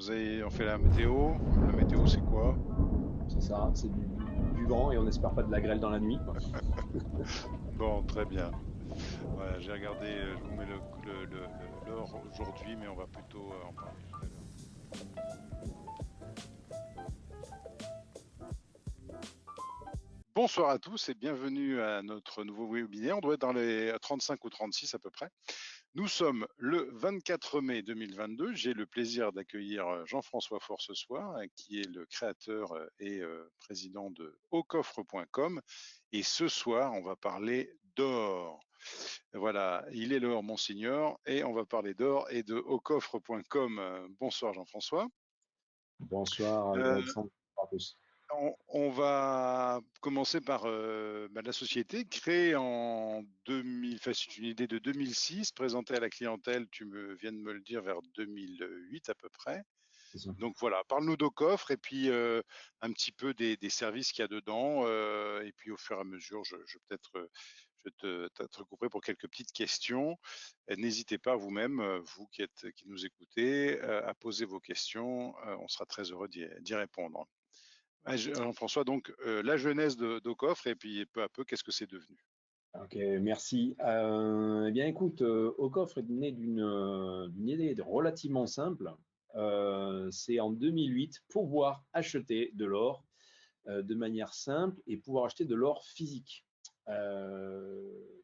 On fait la météo. La météo, c'est quoi? C'est ça, c'est du vent et on n'espère pas de la grêle dans la nuit. Bon, très bien. Voilà, j'ai regardé, je vous mets l'heure aujourd'hui, mais on va plutôt en parler tout à l'heure. Bonsoir à tous et bienvenue à notre nouveau webinaire. On doit être dans les 35 ou 36 à peu près. Nous sommes le 24 mai 2022. J'ai le plaisir d'accueillir Jean-François Faure ce soir, qui est le créateur et président de aucoffre.com. Et ce soir, on va parler d'or. Voilà, il est l'or, Monseigneur, et on va parler d'or et de aucoffre.com. Bonsoir Jean-François. Bonsoir Euh, Alexandre, bonsoir à tous. on va commencer par la société créée en 2000, enfin, c'est une idée de 2006, présentée à la clientèle, viens de me le dire, vers 2008 à peu près. C'est ça. Donc voilà, parle-nous d'Aucoffre et puis un petit peu des services qu'il y a dedans. Et puis au fur et à mesure, je peut-être te recouperai pour quelques petites questions. N'hésitez pas vous-même, vous qui nous écoutez, à poser vos questions. On sera très heureux d'y répondre. Jean-François, donc la jeunesse d'Aucoffre et puis peu à peu, qu'est-ce que c'est devenu? Ok, merci. Eh bien, écoute, Aucoffre est né d'une idée relativement simple. C'est en 2008 pouvoir acheter de l'or de manière simple et pouvoir acheter de l'or physique.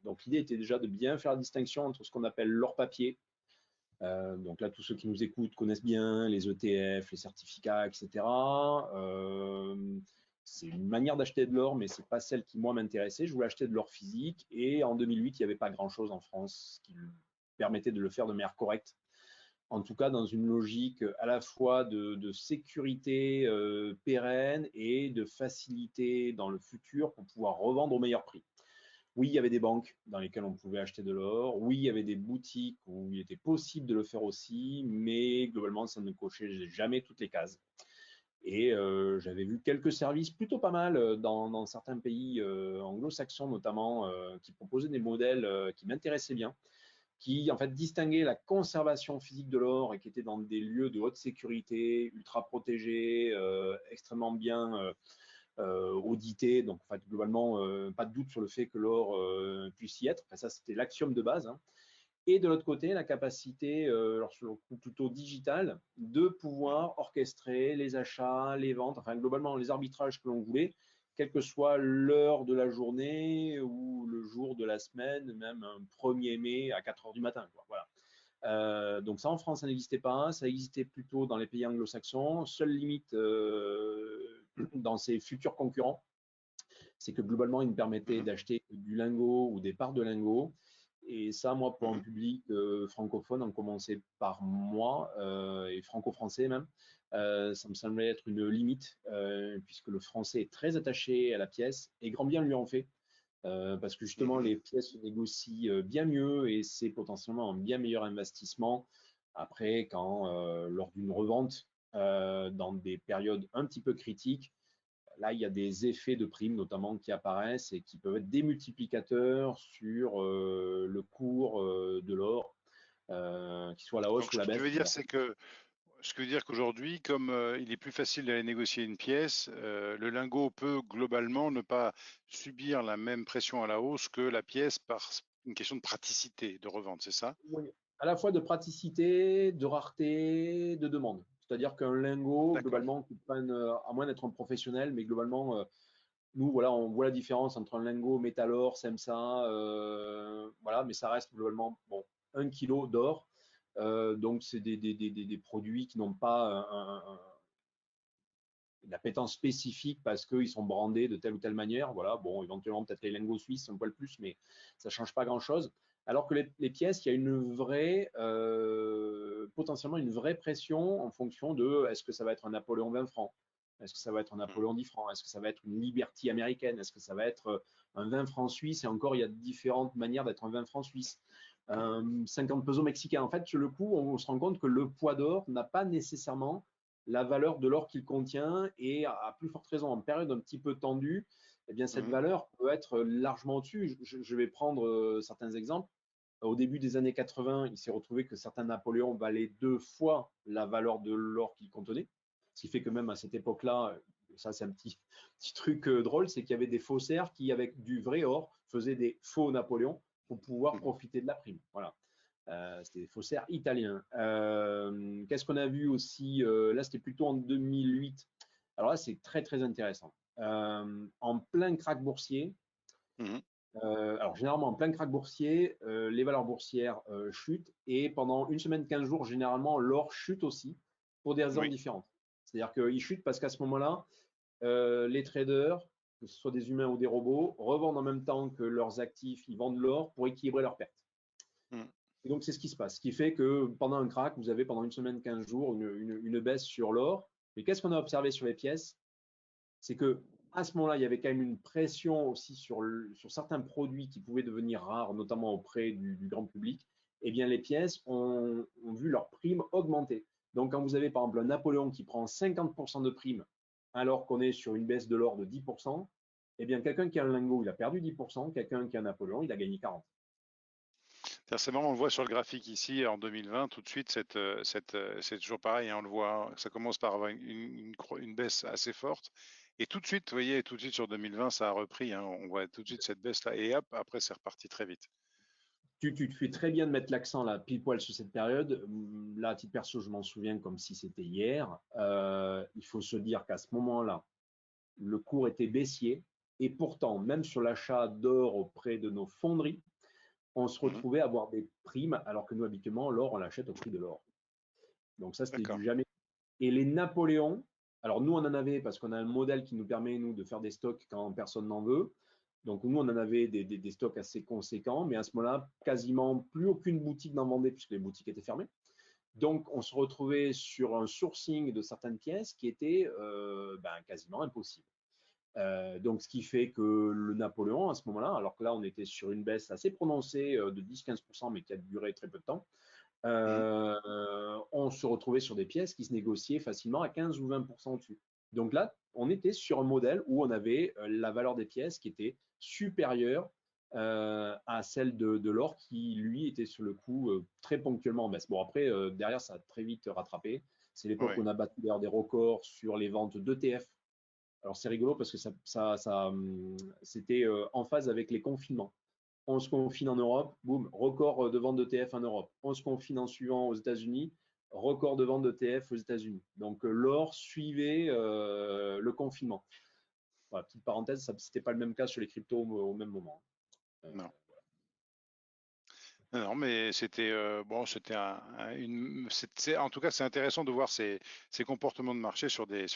Donc, l'idée était déjà de bien faire la distinction entre ce qu'on appelle l'or papier. Donc là, tous ceux qui nous écoutent connaissent bien les ETF, les certificats, etc. C'est une manière d'acheter de l'or, mais ce n'est pas celle qui, moi, m'intéressait. Je voulais acheter de l'or physique. Et en 2008, il n'y avait pas grand-chose en France qui permettait de le faire de manière correcte. En tout cas, dans une logique à la fois de sécurité pérenne et de facilité dans le futur pour pouvoir revendre au meilleur prix. Oui, il y avait des banques dans lesquelles on pouvait acheter de l'or. Oui, il y avait des boutiques où il était possible de le faire aussi, mais globalement, ça ne cochait jamais toutes les cases. Et j'avais vu quelques services plutôt pas mal dans certains pays anglo-saxons notamment, qui proposaient des modèles qui m'intéressaient bien, qui en fait distinguaient la conservation physique de l'or et qui étaient dans des lieux de haute sécurité, ultra protégés, extrêmement bien audité. Donc, en fait, globalement, pas de doute sur le fait que l'or puisse y être. Enfin, ça, c'était l'axiome de base. Hein. Et de l'autre côté, la capacité, alors sur le coup plutôt digital, de pouvoir orchestrer les achats, les ventes, enfin globalement les arbitrages que l'on voulait, quelle que soit l'heure de la journée ou le jour de la semaine, même un 1er mai à 4 heures du matin. Quoi. Voilà. Donc ça en France, ça n'existait pas, ça existait plutôt dans les pays anglo-saxons. Seule limite dans ses futurs concurrents, c'est que globalement, ils me permettaient Mhm. d'acheter du lingot ou des parts de lingot. Et ça, moi, pour un Mhm. public francophone, en commençait par moi et franco-français même, ça me semblait être une limite, puisque le français est très attaché à la pièce et grand bien lui en fait. Parce que justement, Mhm. les pièces se négocient bien mieux et c'est potentiellement un bien meilleur investissement. Après, quand lors d'une revente, dans des périodes un petit peu critiques, là, il y a des effets de prime notamment qui apparaissent et qui peuvent être démultiplicateurs sur le cours de l'or, qu'il soit à la hausse Donc, ou ce à la que tu baisse veux dire, d'ailleurs. c'est que ce que veut dire qu'aujourd'hui, comme il est plus facile d'aller négocier une pièce, le lingot peut globalement ne pas subir la même pression à la hausse que la pièce par une question de praticité de revente, c'est ça? Oui, à la fois de praticité, de rareté, de demande. C'est-à-dire qu'un lingot, D'accord. globalement, qui prenne, à moins d'être un professionnel, mais globalement, nous, voilà, on voit la différence entre un lingot métal-or, SEMSA, voilà, mais ça reste globalement bon, 1 kilo d'or. Donc, c'est des produits qui n'ont pas une appétence spécifique parce qu'ils sont brandés de telle ou telle manière. Voilà, bon, éventuellement, peut-être les lingots suisses, un poil plus, mais ça ne change pas grand-chose. Alors que les pièces, il y a une vraie, potentiellement une vraie pression en fonction de est-ce que ça va être un Napoléon 20 francs, est-ce que ça va être un Mhm. Napoléon 10 francs, est-ce que ça va être une Liberty américaine, est-ce que ça va être un 20 francs suisse, et encore, il y a différentes manières d'être un 20 francs suisse. 50 pesos mexicains. En fait, sur le coup, on se rend compte que le poids d'or n'a pas nécessairement la valeur de l'or qu'il contient et à plus forte raison en période un petit peu tendue, eh bien cette Mhm. valeur peut être largement au-dessus. Je vais prendre certains exemples. au début des années 80, il s'est retrouvé que certains Napoléons valaient 2 fois la valeur de l'or qu'ils contenaient. Ce qui fait que même à cette époque-là, ça c'est un petit truc drôle, c'est qu'il y avait des faussaires qui, avec du vrai or, faisaient des faux Napoléons pour pouvoir Mhm. profiter de la prime. Voilà. C'était des faussaires italiens. Qu'est-ce qu'on a vu aussi? Là, c'était plutôt en 2008. Alors là, c'est très très intéressant. En plein krach boursier, Mhm. alors généralement en plein krach boursier, les valeurs boursières chutent et pendant une semaine, 15 jours, généralement l'or chute aussi pour des raisons Oui, différentes. C'est-à-dire qu'il chute parce qu'à ce moment-là, les traders, que ce soit des humains ou des robots, revendent en même temps que leurs actifs, ils vendent l'or pour équilibrer leurs pertes. mhm. Et donc c'est ce qui se passe. Ce qui fait que pendant un krach, vous avez pendant une semaine, 15 jours, une baisse sur l'or. Mais qu'est-ce qu'on a observé sur les pièces? C'est que à ce moment-là, il y avait quand même une pression aussi sur certains produits qui pouvaient devenir rares, notamment auprès du grand public. Eh bien, les pièces ont vu leur prime augmenter. Donc, quand vous avez par exemple un Napoléon qui prend 50% de prime alors qu'on est sur une baisse de l'or de 10%, eh bien, quelqu'un qui a un lingot, il a perdu 10%, quelqu'un qui a un Napoléon, il a gagné 40%. C'est marrant, on le voit sur le graphique ici en 2020, tout de suite, c'est toujours pareil, hein, on le voit, ça commence par avoir une baisse assez forte, et tout de suite, vous voyez, tout de suite sur 2020, ça a repris, hein, on voit tout de suite cette baisse-là, et hop, après c'est reparti très vite. Tu te fais très bien de mettre l'accent là, pile poil sur cette période. Là, à titre perso, je m'en souviens comme si c'était hier. Il faut se dire qu'à ce moment-là, le cours était baissier. Et pourtant, même sur l'achat d'or auprès de nos fonderies, on se Mhm. retrouvait à avoir des primes, alors que nous, habituellement, l'or, on l'achète au prix de l'or. Donc ça, c'était D'accord. du jamais. Et les Napoléons, alors nous, on en avait parce qu'on a un modèle qui nous permet, nous, de faire des stocks quand personne n'en veut. Donc nous, on en avait des stocks assez conséquents, mais à ce moment-là, quasiment plus aucune boutique n'en vendait puisque les boutiques étaient fermées. Donc on se retrouvait sur un sourcing de certaines pièces qui était quasiment impossible. Donc, ce qui fait que le Napoléon, à ce moment-là, alors que là, on était sur une baisse assez prononcée de 10-15%, mais qui a duré très peu de temps, Mhm. on se retrouvait sur des pièces qui se négociaient facilement à 15 ou 20% au-dessus. Donc là, on était sur un modèle où on avait la valeur des pièces qui était supérieure à celle de l'or qui, lui, était sur le coup très ponctuellement en baisse. Bon, après, derrière, ça a très vite rattrapé. C'est l'époque où Oui, on a battu d'ailleurs des records sur les ventes d'ETF. Alors c'est rigolo parce que c'était en phase avec les confinements. On se confine en Europe, boum, record de vente d'ETF en Europe. On se confine en suivant aux États-Unis, record de vente d'ETF aux États-Unis. Donc l'or suivait le confinement. Voilà, petite parenthèse, ce n'était pas le même cas sur les cryptos au même moment. Euh, non. Non, mais c'était bon, en tout cas, c'est intéressant de voir ces comportements de marché sur des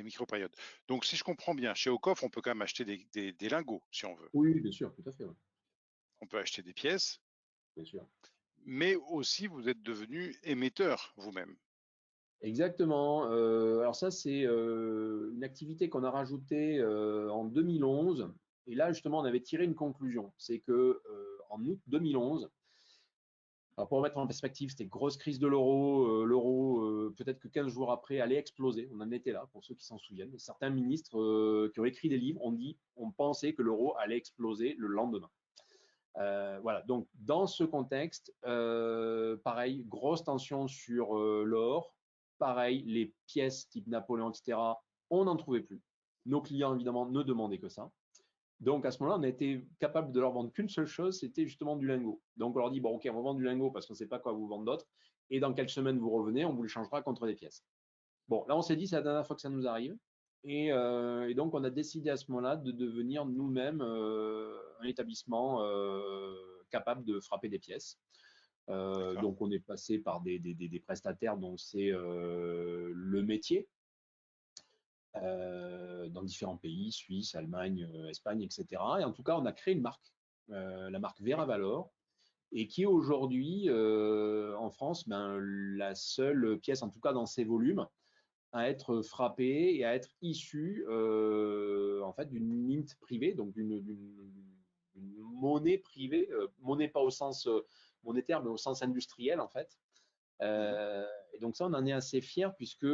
micro-périodes. Donc, si je comprends bien, chez Ocoff, on peut quand même acheter des lingots, si on veut. oui, bien sûr, tout à fait, ouais, On peut acheter des pièces, bien sûr. mais aussi vous êtes devenu émetteur vous-même. Exactement. Alors ça, c'est une activité qu'on a rajoutée en 2011. Et là, justement, on avait tiré une conclusion. C'est que en août 2011, alors pour remettre en perspective, c'était grosse crise de l'euro. L'euro, peut-être que 15 jours après, allait exploser. On en était là, pour ceux qui s'en souviennent. Certains ministres qui ont écrit des livres ont dit, on pensait que l'euro allait exploser le lendemain. Voilà, donc dans ce contexte, pareil, grosse tension sur l'or, pareil, les pièces type Napoléon, etc., on n'en trouvait plus. Nos clients, évidemment, ne demandaient que ça. Donc à ce moment-là, on a été capable de leur vendre qu'une seule chose, c'était justement du lingot. Donc on leur dit, bon, ok, on va vendre du lingot parce qu'on ne sait pas quoi vous vendre d'autre, et dans quelques semaines, vous revenez, on vous le changera contre des pièces. Bon, là, on s'est dit, c'est la dernière fois que ça nous arrive. Et donc, on a décidé à ce moment-là de devenir nous-mêmes un établissement capable de frapper des pièces. D'accord. Donc, on est passé par des prestataires dont c'est le métier dans différents pays, Suisse, Allemagne, Espagne, etc. Et en tout cas, on a créé une marque, la marque Vera Valor, et qui est aujourd'hui en France la seule pièce, en tout cas dans ses volumes, à être frappé et à être issu en fait d'une mint privée, donc d'une monnaie privée, monnaie pas au sens monétaire, mais au sens industriel en fait. Mhm. Et donc ça, on en est assez fiers puisque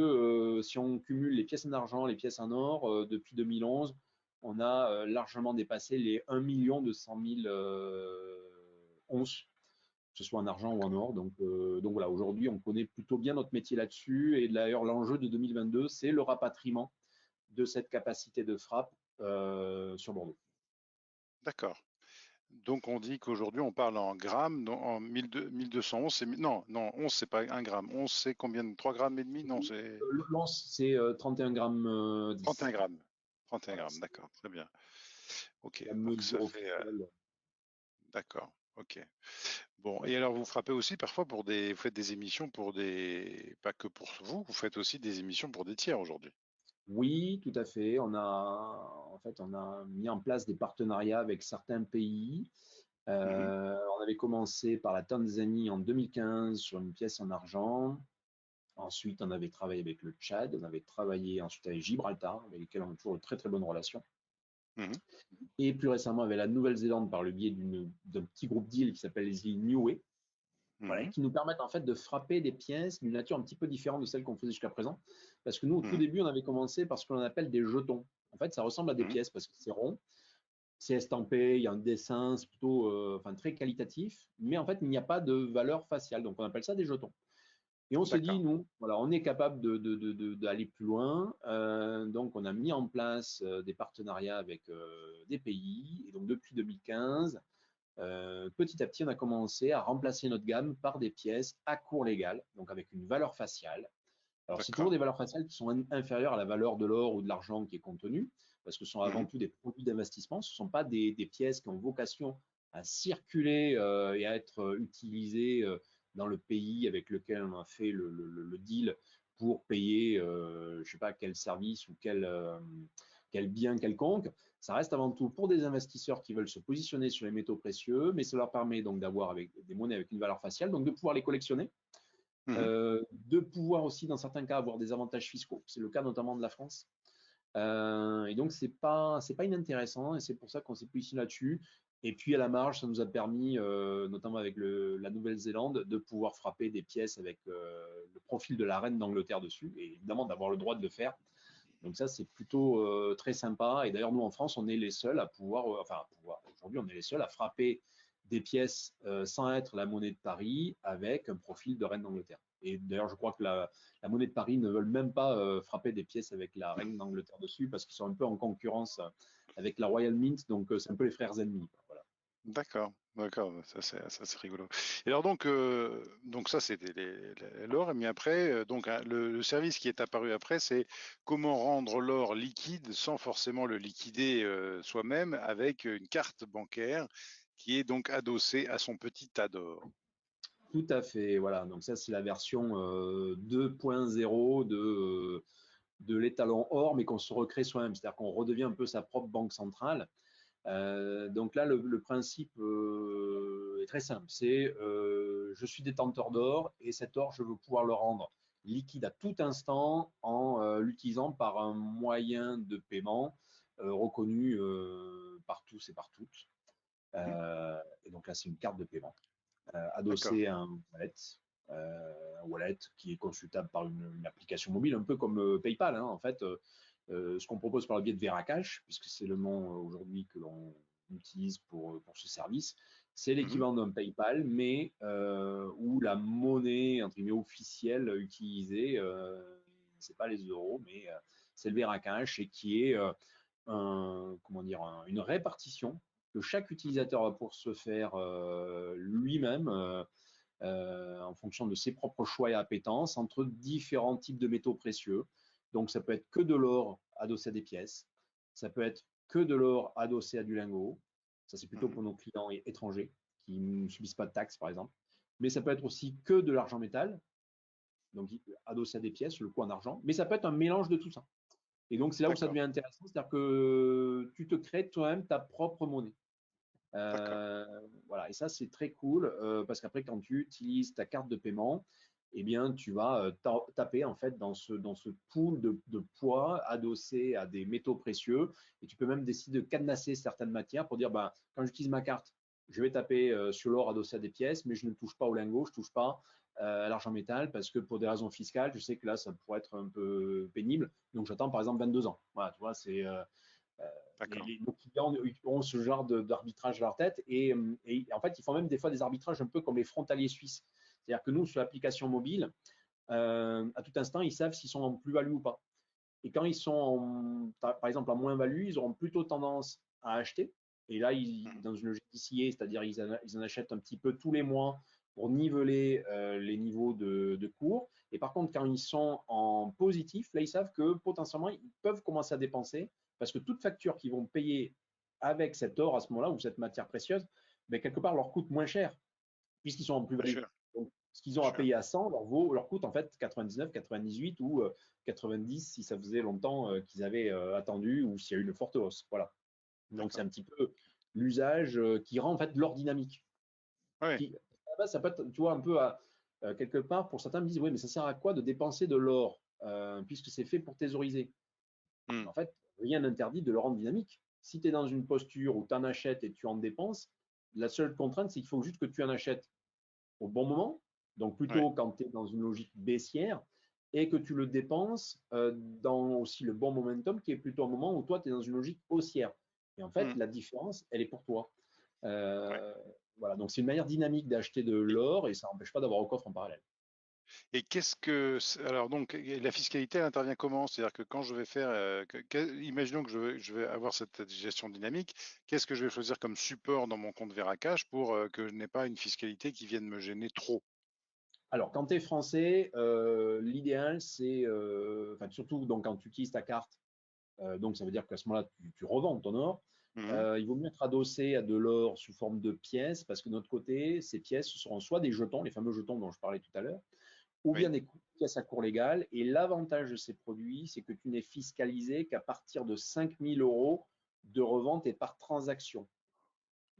si on cumule les pièces en argent, les pièces en or, depuis 2011, on a largement dépassé les 1 200 000 onces. ce soit en argent ou en or. Donc voilà, aujourd'hui, on connaît plutôt bien notre métier là-dessus. Et d'ailleurs, l'enjeu de 2022, c'est le rapatriement de cette capacité de frappe sur Bordeaux. D'accord. Donc on dit qu'aujourd'hui on parle en grammes, en 1211, non, non, 11 c'est pas un gramme, 11 c'est combien? 3 grammes et demi? Non, c'est L'once, c'est 31 grammes 31 10. grammes. 31 Voilà, grammes, c'est d'accord, très bien. Ok, la donc ça mesure fait, officielle. d'accord, ok. Bon, et alors vous frappez aussi parfois vous faites des émissions pour pas que pour vous, vous faites aussi des émissions pour des tiers aujourd'hui. Oui, tout à fait. En fait, on a mis en place des partenariats avec certains pays. Mhm, On avait commencé par la Tanzanie en 2015 sur une pièce en argent. Ensuite, on avait travaillé avec le Tchad. On avait travaillé ensuite avec Gibraltar, avec lesquels on a toujours de très très bonnes relations. mhm, Et plus récemment avec la Nouvelle-Zélande par le biais d'un petit groupe d'îles qui s'appelle les îles Niue, voilà, mhm, qui nous permettent en fait de frapper des pièces d'une nature un petit peu différente de celle qu'on faisait jusqu'à présent. Parce que nous, au tout mhm, début, on avait commencé par ce qu'on appelle des jetons. En fait, ça ressemble à des mhm. pièces parce que c'est rond, c'est estampé, il y a un dessin, c'est plutôt enfin, très qualitatif, mais en fait, il n'y a pas de valeur faciale. Donc, on appelle ça des jetons. Et on s'est dit, D'accord. nous, voilà, on est capable d'aller plus loin. Donc, on a mis en place des partenariats avec des pays. Et donc, depuis 2015, petit à petit, on a commencé à remplacer notre gamme par des pièces à cours légal, donc avec une valeur faciale. Alors, c'est toujours D'accord. des valeurs faciales qui sont inférieures à la valeur de l'or ou de l'argent qui est contenue, parce que ce sont avant Mhm, tout des produits d'investissement. Ce ne sont pas des pièces qui ont vocation à circuler et à être utilisées dans le pays avec lequel on a fait le deal pour payer, je ne sais pas, quel service ou quel bien quelconque. Ça reste avant tout pour des investisseurs qui veulent se positionner sur les métaux précieux, mais ça leur permet donc d'avoir des monnaies avec une valeur faciale, donc de pouvoir les collectionner, mhm. de pouvoir aussi, dans certains cas, avoir des avantages fiscaux. C'est le cas notamment de la France. Et donc, c'est pas inintéressant et c'est pour ça qu'on s'est positionné là-dessus. Et puis, à la marge, ça nous a permis, notamment avec la Nouvelle-Zélande, de pouvoir frapper des pièces avec le profil de la reine d'Angleterre dessus et évidemment d'avoir le droit de le faire. Donc, ça, c'est plutôt très sympa. Et d'ailleurs, nous, en France, on est les seuls à pouvoir, aujourd'hui, on est les seuls à frapper des pièces sans être la monnaie de Paris avec un profil de reine d'Angleterre. Et d'ailleurs, je crois que la monnaie de Paris ne veulent même pas frapper des pièces avec la reine d'Angleterre dessus parce qu'ils sont un peu en concurrence avec la Royal Mint, donc c'est un peu les frères ennemis. Voilà. D'accord, d'accord, ça c'est rigolo. Et alors donc ça c'était l'or, mais après donc hein, le service qui est apparu après, c'est comment rendre l'or liquide sans forcément le liquider soi-même avec une carte bancaire qui est donc adossée à son petit tas d'or. Tout à fait, voilà. Donc ça, c'est la version 2.0 de l'étalon or, mais qu'on se recrée soi-même. C'est-à-dire qu'on redevient un peu sa propre banque centrale. Donc là, le principe est très simple. C'est je suis détenteur d'or et cet or, je veux pouvoir le rendre liquide à tout instant en l'utilisant par un moyen de paiement reconnu par tous et par toutes. Mhm. Et donc là, c'est une carte de paiement D'accord. adossée à un wallet qui est consultable par une application mobile, un peu comme PayPal. Hein, en fait, ce qu'on propose par le biais de Veracash, puisque c'est le nom aujourd'hui que l'on utilise pour ce service, c'est Mhm. l'équivalent d'un PayPal, mais où la monnaie entre guillemets officielle utilisée, c'est pas les euros, mais c'est le Veracash et qui est comment dire, une répartition que chaque utilisateur va pour se faire lui-même en fonction de ses propres choix et appétences entre différents types de métaux précieux. Donc ça peut être que de l'or adossé à des pièces, ça peut être que de l'or adossé à du lingot, ça c'est plutôt Mhm. pour nos clients étrangers qui ne subissent pas de taxes par exemple, mais ça peut être aussi que de l'argent métal, donc adossé à des pièces, le coût en argent, mais ça peut être un mélange de tout ça. Et donc c'est là où ça D'accord, devient intéressant, c'est-à-dire que tu te crées toi-même ta propre monnaie. d'accord. Voilà, et ça c'est très cool parce qu'après quand tu utilises ta carte de paiement, eh bien tu vas taper en fait dans ce pool de poids adossé à des métaux précieux et tu peux même décider de cadenasser certaines matières pour dire ben, quand j'utilise ma carte, je vais taper sur l'or adossé à des pièces, mais je ne touche pas au lingot, je ne touche pas à l'argent métal parce que pour des raisons fiscales, je sais que là ça pourrait être un peu pénible, donc j'attends par exemple 22 ans. Voilà, tu vois, D'accord. Nos clients ont ce genre d'arbitrage à leur tête et en fait, ils font même des fois des arbitrages un peu comme les frontaliers suisses. C'est-à-dire que nous, sur l'application mobile, à tout instant, ils savent s'ils sont en plus-value ou pas. Et quand ils sont, par exemple, en moins-value, ils auront plutôt tendance à acheter. Et là, Mhm. dans une logique DCA, c'est-à-dire ils en achètent un petit peu tous les mois pour niveler les niveaux de cours. Et par contre, quand ils sont en positif, là, ils savent que potentiellement, ils peuvent commencer à dépenser parce que toute facture qu'ils vont payer avec cet or à ce moment-là ou cette matière précieuse, ben, quelque part, leur coûte moins cher puisqu'ils sont en Bien plus-value. sûr, Donc, ce qu'ils bien ont à sûr. payer à 100 leur coûte en fait 99, 98 ou 90 si ça faisait longtemps qu'ils avaient attendu ou s'il y a eu une forte hausse. Voilà. Donc, c'est D'accord. un petit peu l'usage qui rend en fait l'or dynamique. Oui. Qui, ça peut être, tu vois, un peu quelque part, pour certains me disent, oui, mais ça sert à quoi de dépenser de l'or puisque c'est fait pour thésauriser. Hmm. En fait, rien n'interdit de le rendre dynamique. Si tu es dans une posture où tu en achètes et tu en dépenses, la seule contrainte, c'est qu'il faut juste que tu en achètes au bon moment, donc Ouais. plutôt quand tu es dans une logique baissière, et que tu le dépenses dans aussi le bon momentum, qui est plutôt un moment où toi, tu es dans une logique haussière. Et en fait, Hmm. la différence, elle est pour toi. Ouais. Euh, voilà, donc c'est une manière dynamique d'acheter de Et, l'or et ça n'empêche pas d'avoir au coffre en parallèle. et qu'est-ce que alors donc la fiscalité elle intervient comment? C'est-à-dire que quand je vais faire, imaginons que je vais avoir cette gestion dynamique, qu'est-ce que je vais choisir comme support dans mon compte Veracash pour que je n'ai pas une fiscalité qui vienne me gêner trop? Alors, quand tu es français, l'idéal, c'est, enfin, surtout donc, quand tu utilises ta carte, donc ça veut dire qu'à ce moment-là, tu revends ton or. Mhm. Il vaut mieux être adossé à de l'or sous forme de pièces parce que de notre côté, ces pièces ce seront soit des jetons, les fameux jetons dont je parlais tout à l'heure, ou bien Oui, des pièces à cours légal. Et l'avantage de ces produits, c'est que tu n'es fiscalisé qu'à partir de 5 000 € de revente et par transaction.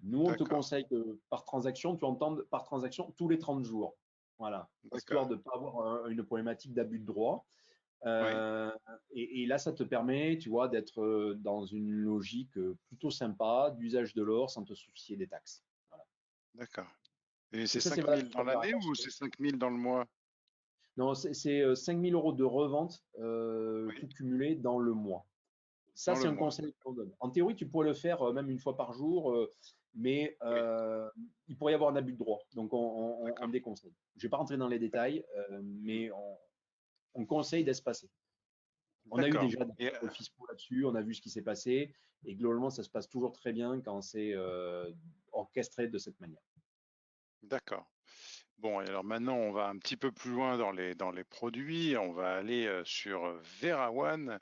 Nous, on te d'accord, conseille que par transaction, tu entends par transaction tous les 30 jours. Voilà, histoire d'accord. de ne pas avoir une problématique d'abus de droit. Oui, Euh, et là, ça te permet, tu vois, d'être dans une logique plutôt sympa d'usage de l'or sans te soucier des taxes. Voilà. d'accord. Et Et c'est ça, c'est cinq valable mille dans sur l'année Veracast. ou c'est 5 000 dans le mois? Non, c'est 5 000 € de revente Oui, tout cumulé dans le mois. Ça, dans le c'est un mois. conseil qu'on donne. En théorie, tu pourrais le faire même une fois par jour, mais Oui, il pourrait y avoir un abus de droit. Donc, on d'accord, déconseille. Je ne vais pas rentrer dans les d'accord. détails, Hmm. mais on conseille d'espacer. On a eu D'accord. déjà des Et contrôles fiscaux là-dessus, on a vu ce qui s'est passé, et globalement, ça se passe toujours très bien quand c'est orchestré de cette manière. d'accord. Bon, et alors maintenant, on va un petit peu plus loin dans les produits. On va aller sur VeraOne.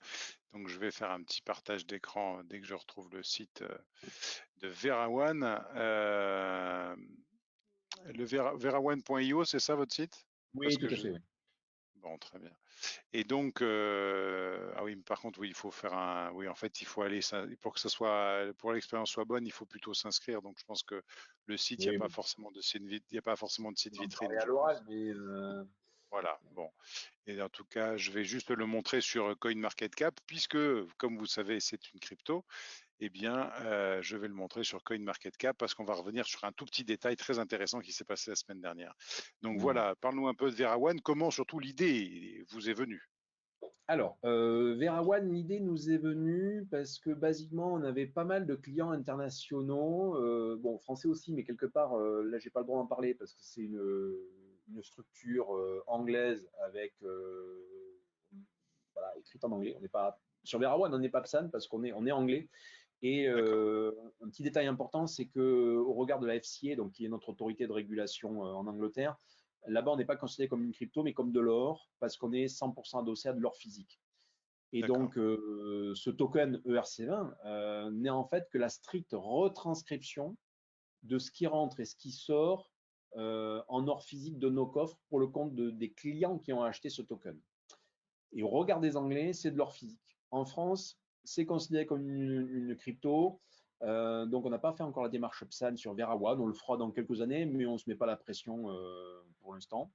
Donc, je vais faire un petit partage d'écran dès que je retrouve le site de VeraOne. Le veraone.io, c'est ça votre site? Parce Oui, tout que à je... fait. Oui. Bon, très bien. Et donc, ah oui, mais par contre, oui, il faut faire un, oui, en fait, il faut aller, pour que ça soit, pour l'expérience soit bonne, il faut plutôt s'inscrire. Donc, je pense que le site, il n'y a Oui, pas bon, forcément de site, il y a pas forcément de site on en vitrine, parlait à je l'oral, pense. mais Voilà. Bon. Et en tout cas, je vais juste le montrer sur CoinMarketCap, puisque, comme vous savez, c'est une crypto. Eh bien, je vais le montrer sur CoinMarketCap parce qu'on va revenir sur un tout petit détail très intéressant qui s'est passé la semaine dernière. Donc hmm. voilà, parle-nous un peu de VeraOne. Comment surtout l'idée vous est venue? Alors, VeraOne, l'idée nous est venue parce que basiquement, on avait pas mal de clients internationaux, bon, français aussi, mais quelque part, là, j'ai pas le droit d'en parler parce que c'est une structure anglaise avec, voilà, écrite en anglais. On n'est pas sur VeraOne, on n'est pas PSAN parce on est anglais. Et D'accord. un petit détail important, c'est que au regard de la FCA, donc qui est notre autorité de régulation en Angleterre, là-bas, on n'est pas considéré comme une crypto, mais comme de l'or, parce qu'on est 100% adossé à de l'or physique. Et D'accord. donc, ce token ERC20 n'est en fait que la stricte retranscription de ce qui rentre et ce qui sort en or physique de nos coffres pour le compte des clients qui ont acheté ce token. Et au regard des Anglais, c'est de l'or physique. En France, c'est considéré comme une crypto. Donc, on n'a pas fait encore la démarche PSAN sur VeraOne. On le fera dans quelques années, mais on ne se met pas la pression pour l'instant.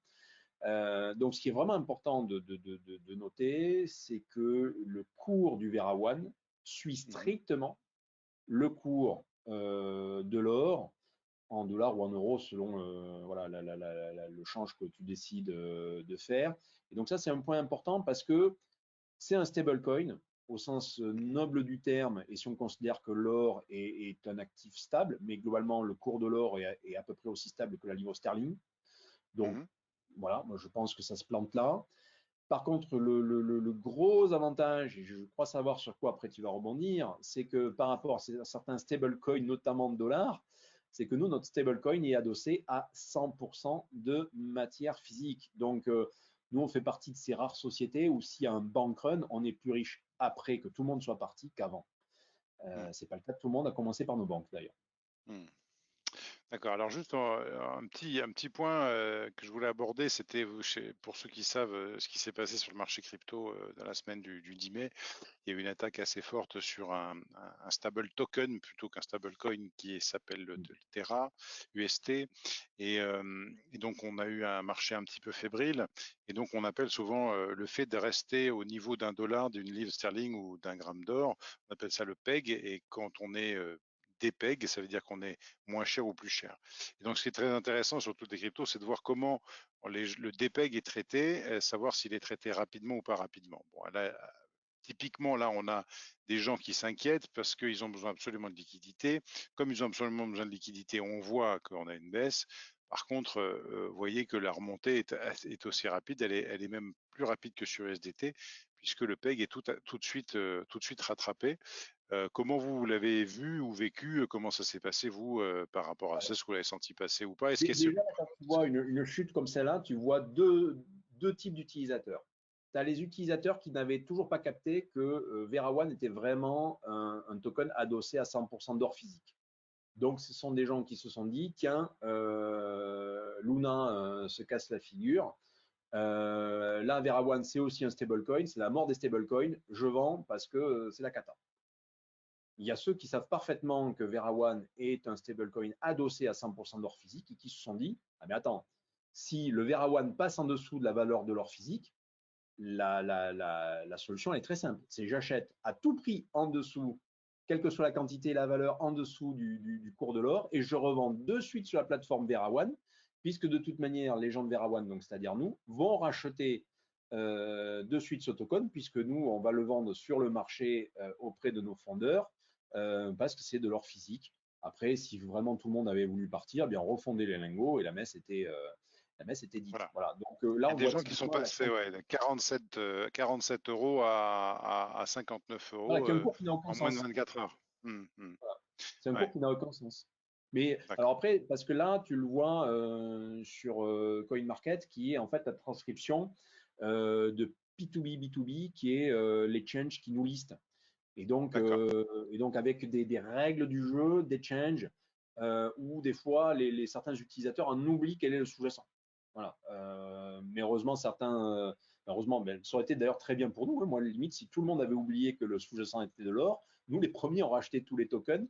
Donc, ce qui est vraiment important de noter, c'est que le cours du VeraOne suit Mhm. strictement le cours de l'or en dollars ou en euros selon voilà, le change que tu décides de faire. Et donc ça, c'est un point important parce que c'est un stablecoin. au sens noble du terme, et si on considère que l'or est un actif stable, mais globalement, le cours de l'or est à peu près aussi stable que la livre sterling. Donc, Mhm. voilà, moi je pense que ça se plante là. Par contre, le gros avantage, et je crois savoir sur quoi après tu vas rebondir, c'est que par rapport à certains stablecoins, notamment de dollars, c'est que nous, notre stablecoin est adossé à 100% de matière physique. Donc, nous, on fait partie de ces rares sociétés où s'il y a un bank run, on est plus riche après que tout le monde soit parti qu'avant. Mhm. C'est pas le cas de tout le monde, à commencer par nos banques d'ailleurs. Mhm. D'accord. Alors juste un petit point que je voulais aborder, c'était pour ceux qui savent ce qui s'est passé sur le marché crypto dans la semaine du 10 mai. Il y a eu une attaque assez forte sur un stable token plutôt qu'un stable coin qui s'appelle le Terra UST. Et donc on a eu un marché un petit peu fébrile. Et donc on appelle souvent le fait de rester au niveau d'un dollar, d'une livre sterling ou d'un gramme d'or, on appelle ça le PEG. Et quand on est dépeg, ça veut dire qu'on est moins cher ou plus cher. Et donc ce qui est très intéressant sur toutes les cryptos, c'est de voir comment le dépeg est traité, savoir s'il est traité rapidement ou pas rapidement. Bon, là, typiquement, là, on a des gens qui s'inquiètent parce qu'ils ont besoin absolument de liquidité. Comme ils ont absolument besoin de liquidité, on voit qu'on a une baisse. Par contre, vous voyez que la remontée est aussi rapide. Elle est même plus rapide que sur USDT puisque le PEG est tout de suite rattrapé. Comment vous l'avez vu ou vécu? Comment ça s'est passé, vous, par rapport à ça? Est-ce que vous l'avez senti passer ou pas? Est-ce que Déjà, quand tu vois une chute comme celle-là, tu vois deux types d'utilisateurs. Tu as les utilisateurs qui n'avaient toujours pas capté que Vera One était vraiment un token adossé à 100% d'or physique. Donc, ce sont des gens qui se sont dit, tiens, Luna se casse la figure. Là, Vera One, c'est aussi un stablecoin, c'est la mort des stablecoins. Je vends parce que c'est la cata. Il y a ceux qui savent parfaitement que Vera One est un stablecoin adossé à 100% d'or physique et qui se sont dit, ah mais attends, si le Vera One passe en dessous de la valeur de l'or physique, la solution est très simple. C'est j'achète à tout prix en dessous, quelle que soit la quantité et la valeur, en dessous du cours de l'or, et je revends de suite sur la plateforme Vera One, puisque de toute manière, les gens de Vera One, donc c'est-à-dire nous, vont racheter de suite ce token, puisque nous, on va le vendre sur le marché auprès de nos fondeurs, parce que c'est de l'or physique. Après, si vraiment tout le monde avait voulu partir, eh bien on refondait les lingots et la messe était dite. voilà. Voilà. Donc là, Il y a on des voit gens qui sont typiquement la passés de 47 euros à 59 voilà, euros qui a un cours qui n'a aucun en moins de sens. 24 heures. Voilà. C'est un Ouais, cours qui n'a aucun sens. Mais alors d'accord. après, parce que là, tu le vois sur CoinMarket, qui est en fait la transcription de P2B, B2B, qui est l'exchange qui nous liste. D'accord. Et donc avec des règles du jeu, d'exchange, où des fois, certains utilisateurs en oublient quel est le sous-jacent. Voilà. Mais heureusement, heureusement, ben, ça aurait été d'ailleurs très bien pour nous. Hein. Moi, limite, si tout le monde avait oublié que le sous-jacent était de l'or, nous, les premiers, on rachetait tous les tokens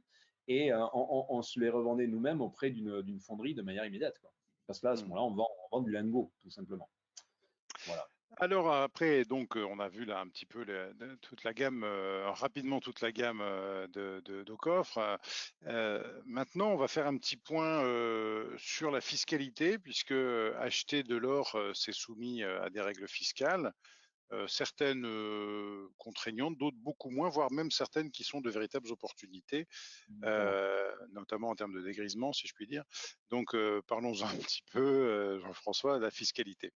et on se les revendait nous-mêmes auprès d'une fonderie de manière immédiate. Quoi. Parce que là, à ce Hmm. moment-là, on vend du lingot, tout simplement. Voilà. Alors après, donc on a vu là un petit peu toute la gamme, rapidement toute la gamme de coffres. Maintenant, on va faire un petit point sur la fiscalité, puisque acheter de l'or, c'est soumis à des règles fiscales, certaines contraignantes, d'autres beaucoup moins, voire même certaines qui sont de véritables opportunités, Exactement. notamment en termes de dégrisement, si je puis dire. Donc parlons-en un petit peu, Jean-François, de la fiscalité.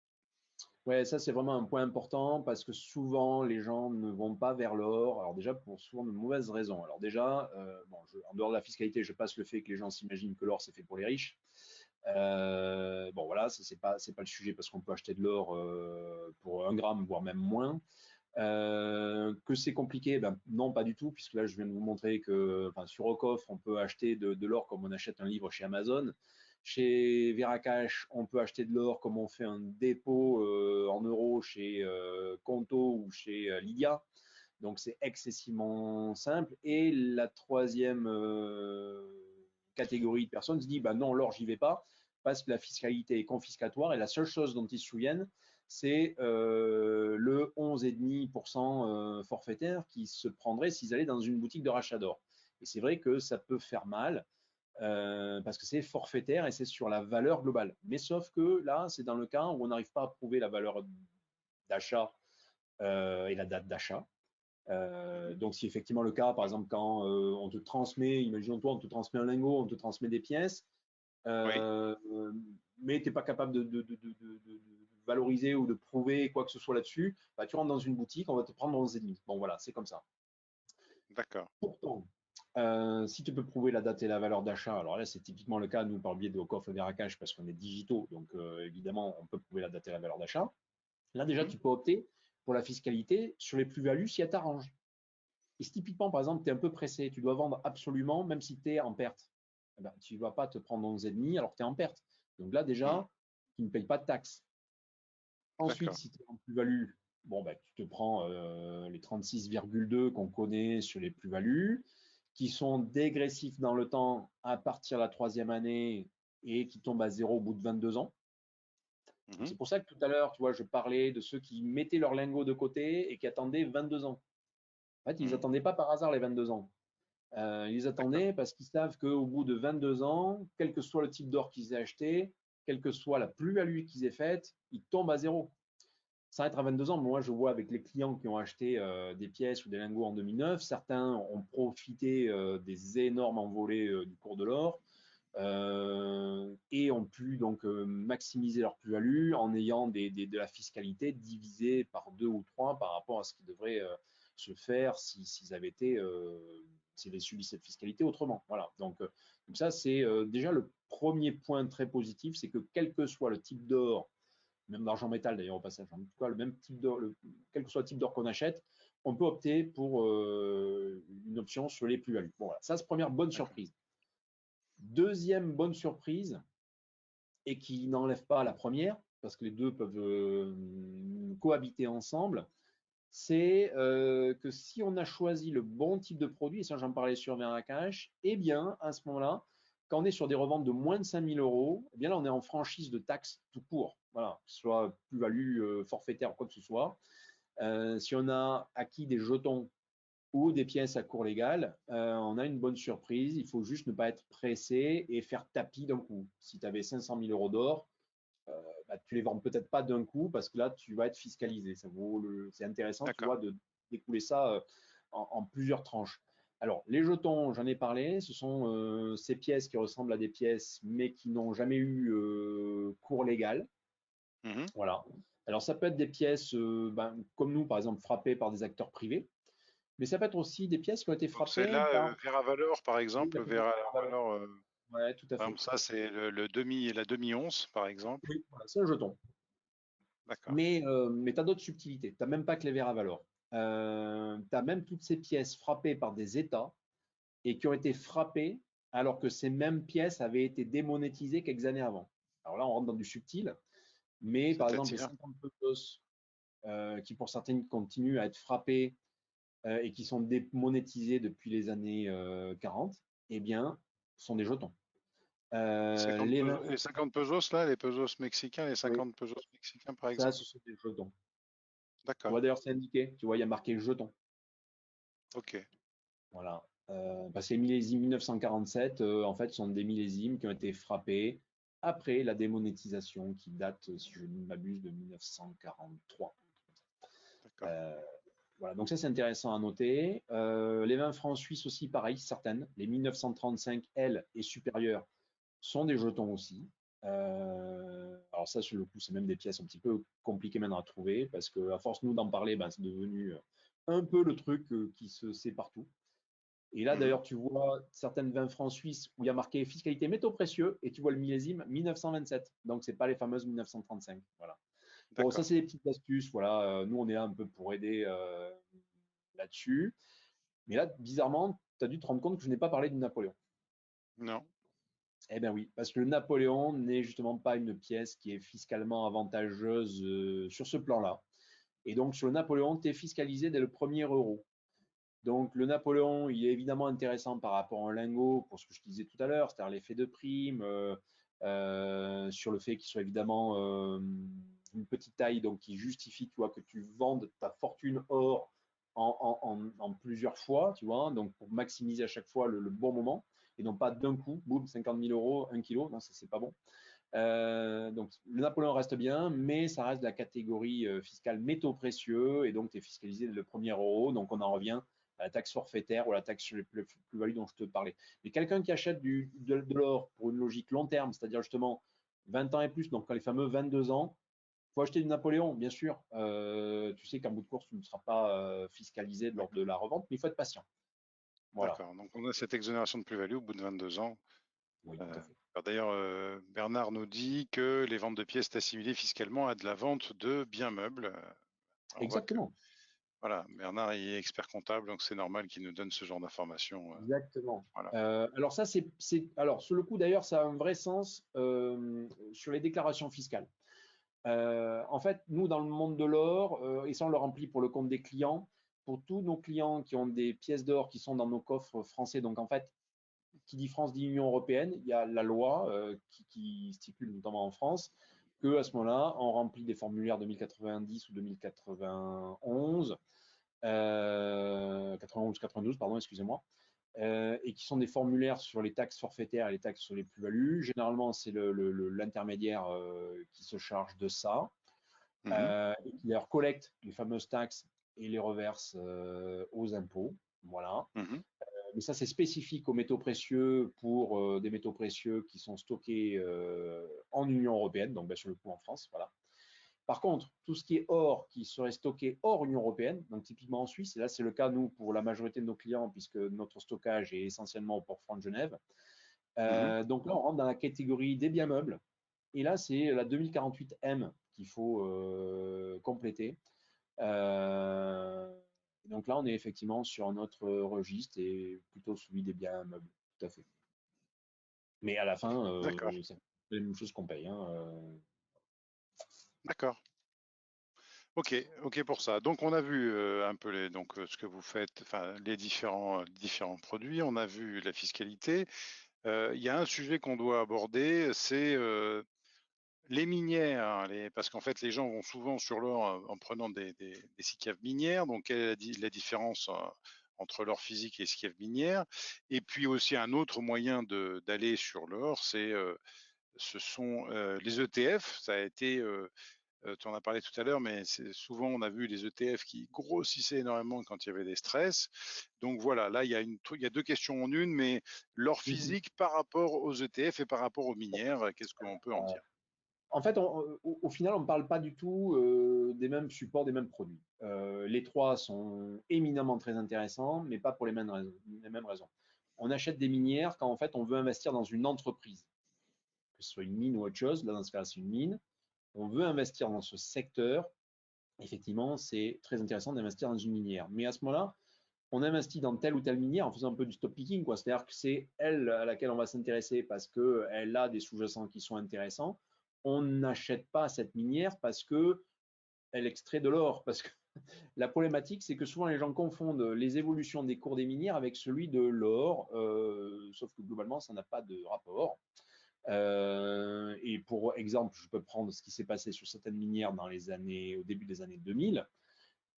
Ouais, ça c'est vraiment un point important parce que souvent les gens ne vont pas vers l'or. Alors déjà pour souvent de mauvaises raisons. Alors déjà, bon, en dehors de la fiscalité, je passe le fait que les gens s'imaginent que l'or c'est fait pour les riches. Bon voilà, ça c'est pas le sujet parce qu'on peut acheter de l'or pour 1 gramme voire même moins. Que c'est compliqué, ben, non pas du tout puisque là je viens de vous montrer que enfin, sur Ocoff on peut acheter de l'or comme on achète un livre chez Amazon. Chez Veracash, on peut acheter de l'or comme on fait un dépôt en euros chez Conto ou chez Lydia. Donc c'est excessivement simple. Et la troisième catégorie de personnes se dit bah non, l'or, j'y vais pas parce que la fiscalité est confiscatoire et la seule chose dont ils se souviennent, c'est le 11,5% forfaitaire qui se prendrait s'ils allaient dans une boutique de rachat d'or. Et c'est vrai que ça peut faire mal parce que c'est forfaitaire et c'est sur la valeur globale. Mais sauf que là, c'est dans le cas où on n'arrive pas à prouver la valeur d'achat et la date d'achat. Donc, si effectivement le cas, par exemple, quand on te transmet, imaginons-toi, on te transmet un lingot, on te transmet des pièces, Oui, euh, mais tu n'es pas capable de valoriser ou de prouver quoi que ce soit là-dessus, bah, tu rentres dans une boutique, on va te prendre 11,5. Bon, voilà, c'est comme ça. d'accord. Pourtant, si tu peux prouver la date et la valeur d'achat, alors là, c'est typiquement le cas, nous, par le biais de Coffre Veracage, parce qu'on est digitaux, donc évidemment, on peut prouver la date et la valeur d'achat. Là, déjà, Mhm, tu peux opter pour la fiscalité sur les plus-values si elle t'arrange. Et si typiquement, par exemple, tu es un peu pressé, tu dois vendre absolument, même si tu es en perte, eh ben, tu ne vas pas te prendre 11,5 alors que tu es en perte. Donc là, mhm, déjà, tu ne payes pas de taxes. Ensuite, d'accord. si tu es en plus-value, bon, ben, tu te prends les 36,2 qu'on connaît sur les plus-values, qui sont dégressifs dans le temps à partir de la troisième année et qui tombent à zéro au bout de 22 ans. Mhm, C'est pour ça que tout à l'heure, tu vois, je parlais de ceux qui mettaient leur lingot de côté et qui attendaient 22 ans. En fait, ils mhm, n'attendaient pas par hasard les 22 ans. Ils d'accord. attendaient parce qu'ils savent qu'au bout de 22 ans, quel que soit le type d'or qu'ils aient acheté, quelle que soit la plus-value qu'ils aient faite, ils tombent à zéro. Ça être à 22 ans, moi je vois avec les clients qui ont acheté des pièces ou des lingots en 2009, certains ont profité des énormes envolées du cours de l'or et ont pu donc maximiser leur plus-value en ayant de la fiscalité divisée par 2 ou 3 par rapport à ce qui devrait se faire s'ils avaient été s'ils avaient subi cette fiscalité autrement. Voilà. Donc ça c'est déjà le premier point très positif, c'est que quel que soit le type d'or, même d'argent métal d'ailleurs au passage, en tout cas le même type d'or, quel que soit le type d'or qu'on achète, on peut opter pour une option sur les plus-values. Bon, voilà. Ça c'est première bonne D'accord. surprise. Deuxième bonne surprise, et qui n'enlève pas la première, parce que les deux peuvent cohabiter ensemble, c'est que si on a choisi le bon type de produit, et ça j'en parlais sur Veracash, eh bien à ce moment-là, quand on est sur des reventes de moins de 5 000 euros, eh bien là on est en franchise de taxes tout court, voilà, que ce soit plus-value forfaitaire ou quoi que ce soit. Si on a acquis des jetons ou des pièces à cours légal, on a une bonne surprise. Il faut juste ne pas être pressé et faire tapis d'un coup. Si tu avais 500 000 euros d'or, bah, tu les vends peut-être pas d'un coup parce que là, tu vas être fiscalisé. C'est intéressant, tu D'accord. vois, de découler ça en plusieurs tranches. Alors, les jetons, j'en ai parlé, ce sont ces pièces qui ressemblent à des pièces, mais qui n'ont jamais eu cours légal. Mhm. Voilà. Alors, ça peut être des pièces, comme nous, par exemple, frappées par des acteurs privés, mais ça peut être aussi des pièces qui ont été Donc frappées celle-là, par. Veravalor, par Oui, exemple, exactement. Veravalor, Ouais, tout à par fait. exemple, ça c'est le demi et la demi-once, par exemple. Oui, voilà, c'est un jeton. D'accord. Mais tu as d'autres subtilités. Tu n'as même pas que les verres à valeur. Tu as même toutes ces pièces frappées par des États et qui ont été frappées alors que ces mêmes pièces avaient été démonétisées quelques années avant. Alors là, on rentre dans du subtil, mais par exemple, les C'est-à-dire? 50 pesos qui pour certaines continuent à être frappées et qui sont démonétisées depuis les années 40, eh bien, sont des jetons. Les 20, Les 50 pesos, là, les pesos mexicains, les oui, 50 pesos mexicains, par ça, exemple. ce sont des jetons. Tu D'accord. vois d'ailleurs, c'est indiqué. Tu vois, il y a marqué jeton. Ok. Voilà. Ces millésimes 1947, en fait, sont des millésimes qui ont été frappés après la démonétisation qui date, si je ne m'abuse, de 1943. D'accord. Euh, voilà, donc ça c'est intéressant à noter. Les 20 francs suisses aussi, pareil, certaines. Les 1935 L et supérieures sont des jetons aussi. Alors ça, sur le coup, c'est même des pièces un petit peu compliquées maintenant à trouver parce que à force nous d'en parler, ben, c'est devenu un peu le truc qui se sait partout. Et là, Mhm. d'ailleurs, tu vois certaines 20 francs suisses où il y a marqué fiscalité métaux précieux et tu vois le millésime 1927. Donc, ce n'est pas les fameuses 1935. Voilà. Bon, ça, D'accord. c'est des petites astuces. Voilà. Nous, on est là un peu pour aider là-dessus. Mais là, bizarrement, tu as dû te rendre compte que je n'ai pas parlé du Napoléon. Non. Eh bien oui, parce que le Napoléon n'est justement pas une pièce qui est fiscalement avantageuse sur ce plan-là. Et donc, sur le Napoléon, tu es fiscalisé dès le premier euro. Donc le Napoléon, il est évidemment intéressant par rapport à un lingot, pour ce que je disais tout à l'heure, c'est-à-dire l'effet de prime, sur le fait qu'il soit évidemment une petite taille, donc qui justifie, tu vois, que tu vendes ta fortune or en plusieurs fois, tu vois, donc pour maximiser à chaque fois le bon moment, et non pas d'un coup, boum, 50 000 euros, 1 kilo, non, ça c'est pas bon. Donc, le Napoléon reste bien, mais ça reste de la catégorie fiscale métaux précieux, et donc tu es fiscalisé le premier euro. Donc, on en revient à la taxe forfaitaire ou à la taxe sur les plus-values dont je te parlais. Mais quelqu'un qui achète de l'or pour une logique long terme, c'est-à-dire justement 20 ans et plus, donc les fameux 22 ans, il faut acheter du Napoléon, bien sûr. Tu sais qu'en bout de course, tu ne seras pas fiscalisé lors de la revente, mais il faut être patient. Voilà. D'accord. Donc, on a cette exonération de plus-value au bout de 22 ans. Oui, tout à fait. D'ailleurs, Bernard nous dit que les ventes de pièces sont assimilées fiscalement à de la vente de biens meubles. On voit que Exactement. voilà, Bernard il est expert comptable, donc c'est normal qu'il nous donne ce genre d'informations. Exactement. Voilà. Alors ça, alors sur le coup d'ailleurs, ça a un vrai sens sur les déclarations fiscales. En fait, nous, dans le monde de l'or, et ça on le remplit pour le compte des clients, pour tous nos clients qui ont des pièces d'or qui sont dans nos coffres français, donc en fait, qui dit France dit Union européenne, il y a la loi qui stipule, notamment en France, que à ce moment-là, on remplit des formulaires 2090 ou 2091, 91-92, pardon, excusez-moi, et qui sont des formulaires sur les taxes forfaitaires et les taxes sur les plus-values. Généralement, c'est l'intermédiaire qui se charge de ça, Mhm. et qui leur collecte les fameuses taxes et les reverse aux impôts. Voilà. Mhm. Mais ça, c'est spécifique aux métaux précieux pour des métaux précieux qui sont stockés en Union européenne, donc sur le coup en France. Voilà. Par contre, tout ce qui est or qui serait stocké hors Union européenne, donc typiquement en Suisse, et là c'est le cas nous pour la majorité de nos clients puisque notre stockage est essentiellement au port-franc de Genève. Mhm. Donc là, on rentre dans la catégorie des biens meubles. Et là, c'est la 2048M qu'il faut compléter. Euh, donc là, on est effectivement sur un autre registre et plutôt celui des biens meubles. Tout à fait. Mais à la fin, D'accord, c'est la même chose qu'on paye, hein. d'accord. Ok, ok pour ça. Donc on a vu un peu ce que vous faites, enfin les différents produits. On a vu la fiscalité. Il y a un sujet qu'on doit aborder, c'est les minières, hein, parce qu'en fait les gens vont souvent sur l'or en prenant des SICAV minières. Donc quelle est la différence entre l'or physique et SICAV minière? Et puis aussi un autre moyen d'aller sur l'or, ce sont les ETF. Ça a été tu en as parlé tout à l'heure, mais souvent on a vu les ETF qui grossissaient énormément quand il y avait des stress. Donc voilà, là il y a deux questions en une, mais l'or Mhm. physique par rapport aux ETF et par rapport aux minières, qu'est-ce qu'on peut en dire? En fait, au final, on ne parle pas du tout des mêmes supports, des mêmes produits. Les trois sont éminemment très intéressants, mais pas pour les mêmes raisons. On achète des minières quand en fait on veut investir dans une entreprise, que ce soit une mine ou autre chose. Là, dans ce cas, c'est une mine. On veut investir dans ce secteur. Effectivement, c'est très intéressant d'investir dans une minière. Mais à ce moment-là, on investit dans telle ou telle minière en faisant un peu du stop picking, quoi. C'est-à-dire que c'est elle à laquelle on va s'intéresser parce qu'elle a des sous-jacents qui sont intéressants. On n'achète pas cette minière parce que elle extrait de l'or. Parce que la problématique, c'est que souvent les gens confondent les évolutions des cours des minières avec celui de l'or, sauf que globalement, ça n'a pas de rapport. Et pour exemple, je peux prendre ce qui s'est passé sur certaines minières au début des années 2000,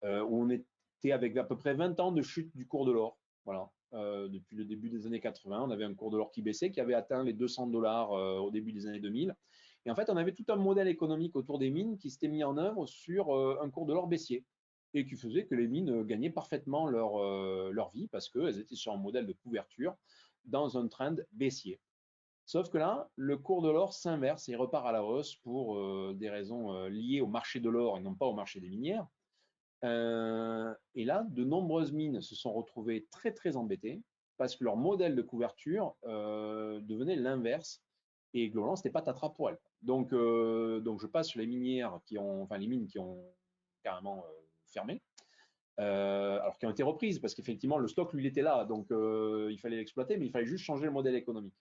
où on était avec à peu près 20 ans de chute du cours de l'or. Voilà. Depuis le début des années 80, on avait un cours de l'or qui baissait, qui avait atteint les 200 $ au début des années 2000. Et en fait, on avait tout un modèle économique autour des mines qui s'était mis en œuvre sur un cours de l'or baissier et qui faisait que les mines gagnaient parfaitement leur vie parce qu'elles étaient sur un modèle de couverture dans un trend baissier. Sauf que là, le cours de l'or s'inverse et repart à la hausse pour des raisons liées au marché de l'or et non pas au marché des minières. Et là, de nombreuses mines se sont retrouvées très très embêtées parce que leur modèle de couverture devenait l'inverse et globalement, c'était pas tatras pour elles. Donc je passe sur les minières enfin les mines qui ont carrément fermé, alors qui ont été reprises parce qu'effectivement le stock lui il était là, donc il fallait l'exploiter, mais il fallait juste changer le modèle économique.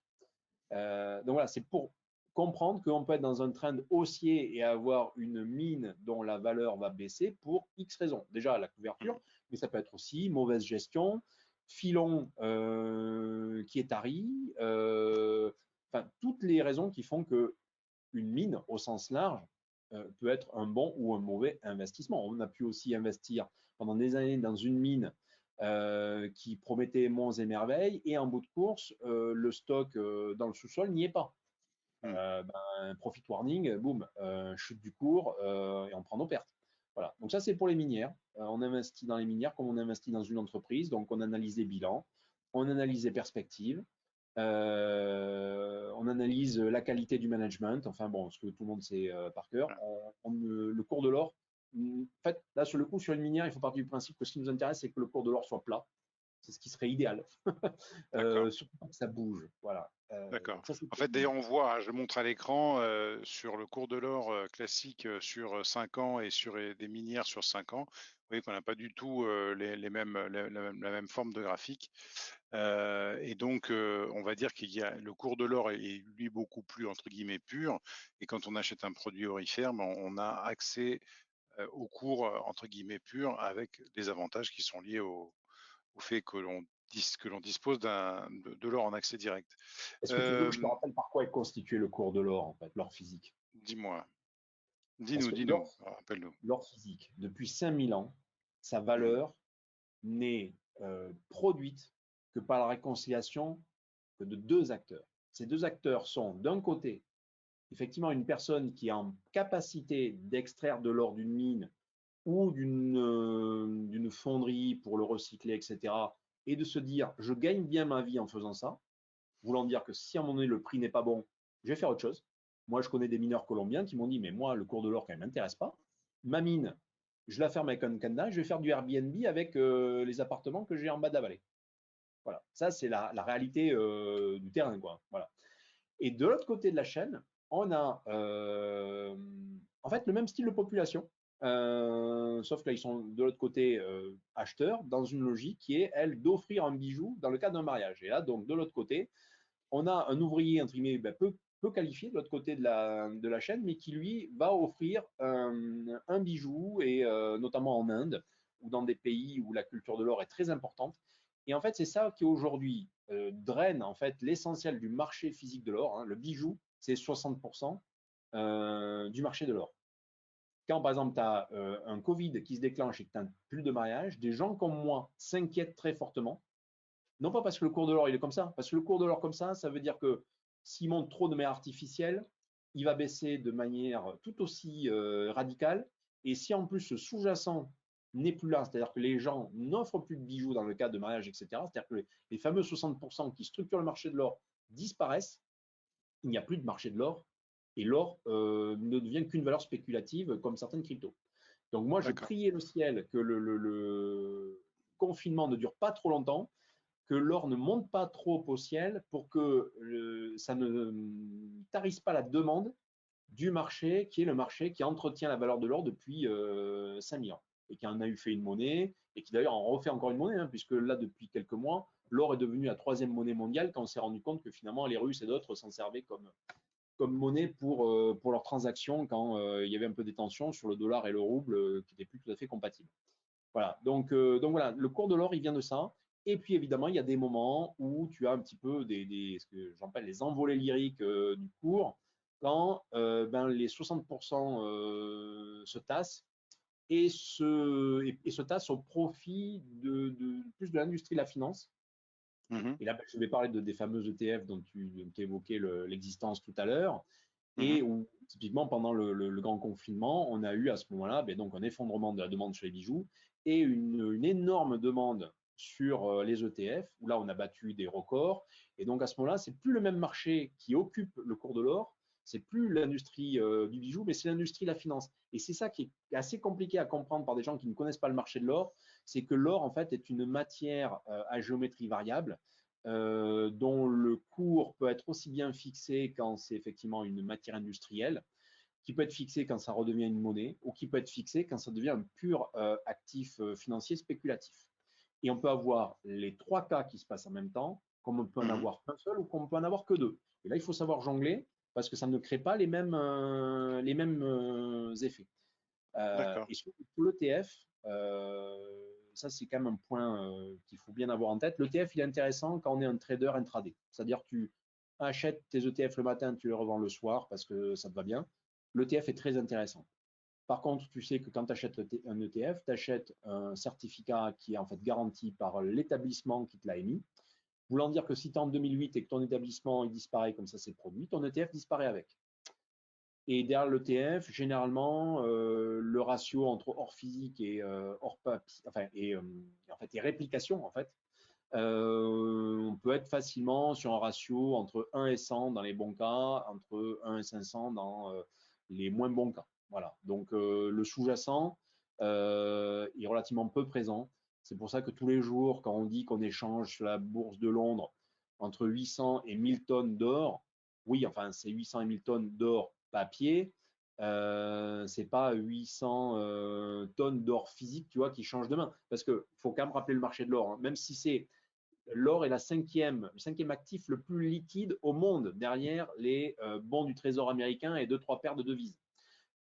Donc voilà, c'est pour comprendre qu'on peut être dans un trend haussier et avoir une mine dont la valeur va baisser pour X raisons. Déjà, la couverture, Mhm. mais ça peut être aussi mauvaise gestion, filon qui est tari, enfin, toutes les raisons qui font que une mine, au sens large, peut être un bon ou un mauvais investissement. On a pu aussi investir pendant des années dans une mine qui promettait monts et merveilles, et en bout de course, le stock dans le sous-sol n'y est pas. Mmh. Profit warning, boum, chute du cours et on prend nos pertes. Voilà. Donc ça, c'est pour les minières. On investit dans les minières comme on investit dans une entreprise. Donc on analyse les bilans, on analyse les perspectives, on analyse la qualité du management. Enfin bon, ce que tout le monde sait par cœur. Voilà. Le cours de l'or. En fait, là, sur le coup, sur une minière, il faut partir du principe que ce qui nous intéresse, c'est que le cours de l'or soit plat. C'est ce qui serait idéal. D'accord. Surtout pas que ça bouge. Voilà. D'accord. Donc ça, c'est En pour fait, d'ailleurs, on voit, hein, je montre à l'écran, sur le cours de l'or classique sur 5 ans et sur des minières sur 5 ans, vous voyez qu'on n'a pas du tout les mêmes, la même forme de graphique. Et donc, on va dire qu'il y a le cours de l'or est lui beaucoup plus entre guillemets pur. Et quand on achète un produit aurifère, ben, on a accès au cours entre guillemets pur avec des avantages qui sont liés au fait que l'on dispose de l'or en accès direct. Est-ce que tu veux que je te Euh, rappelle par quoi est constitué le cours de l'or, en fait, l'or physique? Dis-moi, Parce que dis-nous, rappelle-nous. l'or physique, depuis 5000 ans, sa Mhm, valeur n'est produite que par la réconciliation que de deux acteurs. Ces deux acteurs sont, d'un côté, effectivement, une personne qui est en capacité d'extraire de l'or d'une mine ou d'une fonderie pour le recycler, etc., et de se dire, je gagne bien ma vie en faisant ça, voulant dire que si à un moment donné le prix n'est pas bon, je vais faire autre chose. Moi, je connais des mineurs colombiens qui m'ont dit, mais moi, le cours de l'or, quand même, m'intéresse pas. Ma mine, je la ferme avec un cadenas, je vais faire du Airbnb avec les appartements que j'ai en bas de la vallée. Voilà, ça, c'est la réalité du terrain, quoi. Voilà. Et de l'autre côté de la chaîne, on a en fait le même style de population, sauf que là, ils sont de l'autre côté acheteurs, dans une logique qui est, elle, d'offrir un bijou dans le cadre d'un mariage. Et là, donc, de l'autre côté, on a un ouvrier, entre guillemets, peu qualifié de l'autre côté de la chaîne, mais qui, lui, va offrir un bijou, et notamment en Inde, ou dans des pays où la culture de l'or est très importante. Et en fait, c'est ça qui aujourd'hui draine en fait l'essentiel du marché physique de l'or. Hein. Le bijou, c'est 60% du marché de l'or. Quand, par exemple, tu as un Covid qui se déclenche et que tu n'as plus de mariage, des gens comme moi s'inquiètent très fortement. Non pas parce que le cours de l'or il est comme ça, parce que le cours de l'or comme ça veut dire que s'il monte trop de manière artificielle, il va baisser de manière tout aussi radicale. Et si en plus ce sous-jacent n'est plus là, c'est-à-dire que les gens n'offrent plus de bijoux dans le cas de mariage, etc., c'est-à-dire que les fameux 60% qui structurent le marché de l'or disparaissent, il n'y a plus de marché de l'or, et l'or ne devient qu'une valeur spéculative comme certaines cryptos. Donc moi, je d'accord. priais le ciel que le confinement ne dure pas trop longtemps, que l'or ne monte pas trop au ciel pour que ça ne tarisse pas la demande du marché, qui est le marché qui entretient la valeur de l'or depuis 5000 ans et qui en a eu fait une monnaie et qui d'ailleurs en refait encore une monnaie, hein, puisque là, depuis quelques mois, l'or est devenu la troisième monnaie mondiale quand on s'est rendu compte que finalement les Russes et d'autres s'en servaient comme monnaie pour leurs transactions quand il y avait un peu des tensions sur le dollar et le rouble qui n'étaient plus tout à fait compatibles. Voilà, donc voilà, le cours de l'or, il vient de ça. Et puis évidemment, il y a des moments où tu as un petit peu ce que j'appelle les envolées lyriques du cours, quand les 60% se tassent et se tassent au profit plus de l'industrie de la finance. Mhm, Et là, je vais parler des fameux ETF dont tu évoquais l'existence tout à l'heure, mhm, et où typiquement pendant le grand confinement, on a eu à ce moment-là donc un effondrement de la demande sur les bijoux et une énorme demande sur les ETF, où là on a battu des records. Et donc à ce moment-là, c'est plus le même marché qui occupe le cours de l'or, c'est plus l'industrie du bijou, mais c'est l'industrie de la finance. Et c'est ça qui est assez compliqué à comprendre par des gens qui ne connaissent pas le marché de l'or, c'est que l'or en fait est une matière à géométrie variable dont le cours peut être aussi bien fixé quand c'est effectivement une matière industrielle, qui peut être fixé quand ça redevient une monnaie, ou qui peut être fixé quand ça devient un pur actif financier spéculatif. Et on peut avoir les trois cas qui se passent en même temps, comme on peut en mhm. avoir qu'un seul ou comme on peut en avoir que deux. Et là, il faut savoir jongler parce que ça ne crée pas les mêmes effets. D'accord. Et sur l'ETF, ça c'est quand même un point qu'il faut bien avoir en tête. L'ETF, il est intéressant quand on est un trader intraday. C'est-à-dire tu achètes tes ETF le matin, tu les revends le soir parce que ça te va bien. L'ETF est très intéressant. Par contre, tu sais que quand tu achètes un ETF, tu achètes un certificat qui est en fait garanti par l'établissement qui te l'a émis. Voulant dire que si tu es en 2008 et que ton établissement il disparaît comme ça c'est produit, ton ETF disparaît avec. Et derrière l'ETF, généralement, le ratio entre hors physique et hors papier, enfin, en fait, et réplication, en fait, on peut être facilement sur un ratio entre 1 et 100 dans les bons cas, entre 1 et 500 dans les moins bons cas. Voilà. Donc, le sous-jacent est relativement peu présent. C'est pour ça que tous les jours, quand on dit qu'on échange sur la bourse de Londres entre 800 et 1000 tonnes d'or, oui, enfin, c'est 800 et 1000 tonnes d'or papier, c'est pas 800 tonnes d'or physique, tu vois, qui changent de main. Parce qu'il faut quand même rappeler le marché de l'or, hein. Même si c'est l'or est le cinquième actif le plus liquide au monde, derrière les bons du Trésor américain et deux, trois paires de devises.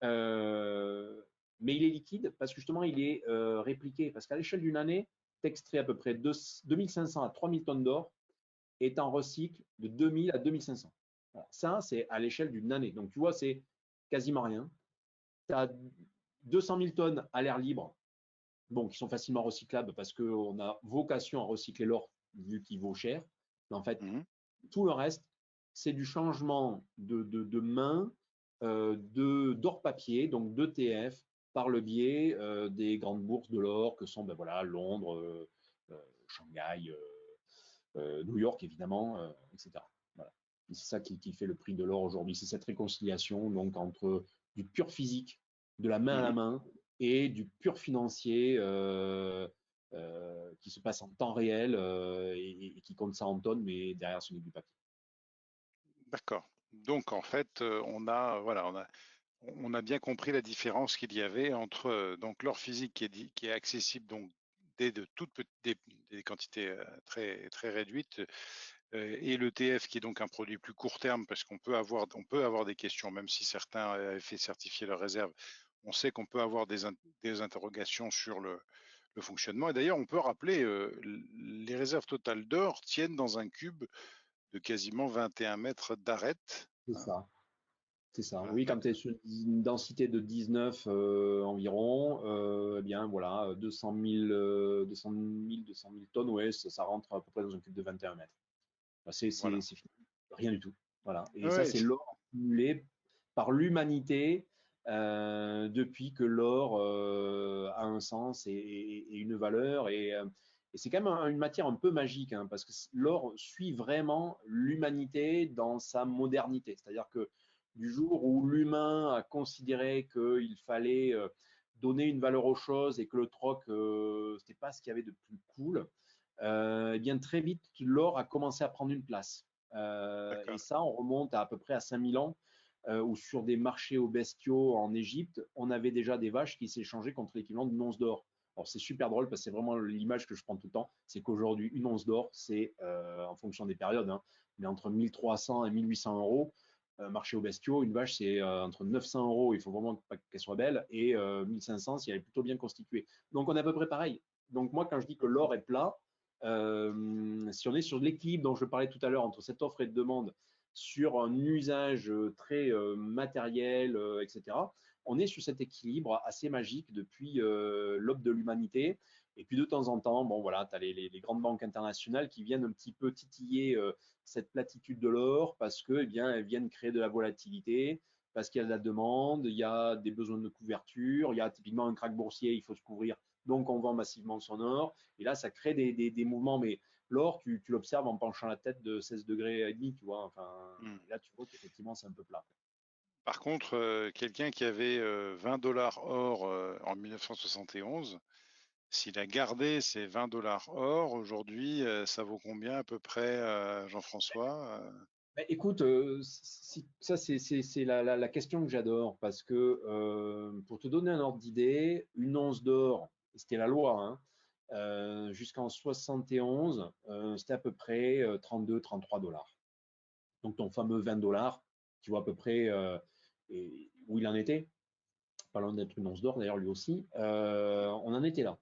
Euh, mais il est liquide parce que justement, il est répliqué. Parce qu'à l'échelle d'une année, tu extrais à peu près 2500 à 3000 tonnes d'or et tu en recycles de 2000 à 2500. Voilà. Ça, c'est à l'échelle d'une année. Donc, tu vois, c'est quasiment rien. Tu as 200 000 tonnes à l'air libre, bon, qui sont facilement recyclables parce qu'on a vocation à recycler l'or vu qu'il vaut cher. Mais en fait, Mhm. tout le reste, c'est du changement de main d'or papier, donc d'ETF, par le biais des grandes bourses de l'or que sont ben voilà, Londres, Shanghai, New York évidemment, etc. Voilà. C'est ça qui fait le prix de l'or aujourd'hui. C'est cette réconciliation donc entre du pur physique, de la main à la Mhm. main, et du pur financier qui se passe en temps réel et qui compte ça en tonnes, mais derrière ce n'est du papier. D'accord. Donc en fait, voilà, on a bien compris la différence qu'il y avait entre donc l'or physique qui est accessible donc dès de des quantités très très réduites et l'ETF qui est donc un produit plus court terme parce qu'on peut avoir des questions même si certains avaient fait certifier leurs réserves. On sait qu'on peut avoir des interrogations sur le fonctionnement et d'ailleurs on peut rappeler les réserves totales d'or tiennent dans un cube de quasiment 21 mètres d'arête. C'est ça. C'est ça. Voilà, Oui, quand tu es sur une densité de 19 environ, eh bien voilà, 200 000 tonnes, ouais, ça rentre à peu près dans un cube de 21 mètres. Bah, voilà. rien du tout. Voilà. Et ça, Ouais, c'est l'or accumulé par l'humanité depuis que l'or a un sens et une valeur. Et c'est quand même une matière un peu magique, hein, parce que l'or suit vraiment l'humanité dans sa modernité. C'est-à-dire que du jour où l'humain a considéré qu'il fallait donner une valeur aux choses et que le troc, c'était pas ce qu'il y avait de plus cool, eh bien très vite, l'or a commencé à prendre une place. Et d'accord. ça, on remonte à peu près à 5000 ans, où sur des marchés aux bestiaux en Égypte, on avait déjà des vaches qui s'échangeaient contre l'équivalent d'une once d'or. Alors c'est super drôle parce que c'est vraiment l'image que je prends tout le temps, c'est qu'aujourd'hui, une once d'or, c'est en fonction des périodes, hein, mais entre 1300 et 1800 euros. Marché aux bestiaux, une vache, c'est entre 900 euros, il faut vraiment qu'elle soit belle, et 1500 si elle est plutôt bien constituée. Donc on est à peu près pareil. Donc moi, quand je dis que l'or est plat, si on est sur l'équilibre dont je parlais tout à l'heure entre cette offre et de demande sur un usage très matériel, etc., on est sur cet équilibre assez magique depuis l'aube de l'humanité. Et puis de temps en temps, bon voilà, tu as les grandes banques internationales qui viennent un petit peu titiller cette platitude de l'or parce que, eh bien, elles viennent créer de la volatilité, parce qu'il y a de la demande, il y a des besoins de couverture, il y a typiquement un krach boursier, il faut se couvrir, donc on vend massivement son or. Et là, ça crée des mouvements. Mais l'or, tu l'observes en penchant la tête de 16 degrés et demi, tu vois. Enfin, Hmm. là, tu vois qu'effectivement, c'est un peu plat. Par contre, quelqu'un qui avait 20 dollars or en 1971, s'il a gardé ces 20 dollars or, aujourd'hui, ça vaut combien à peu près, Jean-François? Bah, écoute, ça, c'est la question que j'adore parce que pour te donner un ordre d'idée, une once d'or, c'était la loi, hein, jusqu'en 71, c'était à peu près 32-33 dollars. Donc ton fameux 20 dollars, tu vois à peu près où il en était, pas loin d'être une once d'or d'ailleurs lui aussi, on en était là.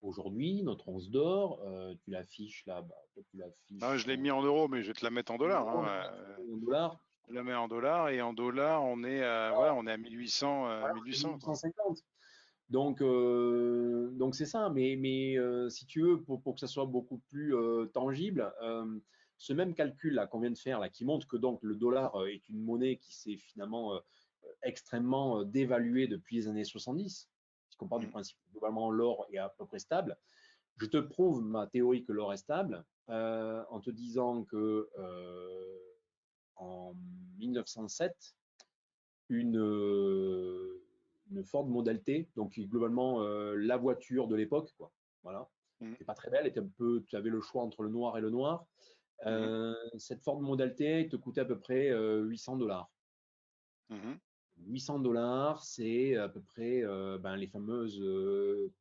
Aujourd'hui, notre once d'or, tu l'affiches là, bah, toi, tu Non, je l'affiches l'ai mis en euros, mais je vais te la mettre en en dollars, euros, hein. mais moi, tu l'as en dollars. Je la mets en dollars et en dollars, on est à, voilà, on est à 1800, Voilà, 1800 quoi. 1850. Donc c'est ça, mais si tu veux, pour que ça soit beaucoup plus tangible, ce même calcul là qu'on vient de faire, là, qui montre que donc le dollar est une monnaie qui s'est finalement extrêmement dévaluée depuis les années 70, puisqu'on part du Mhm. principe que globalement l'or est à peu près stable. Je te prouve ma théorie que l'or est stable en te disant que en 1907, une, une Ford Model T, donc qui est globalement la voiture de l'époque, quoi. Voilà. Mhm. C'était pas très belle, était un peu, tu avais le choix entre le noir et le noir. Mhm. Cette Ford Model T te coûtait à peu près 800 $. Mhm. 800 $, c'est à peu près ben, les fameuses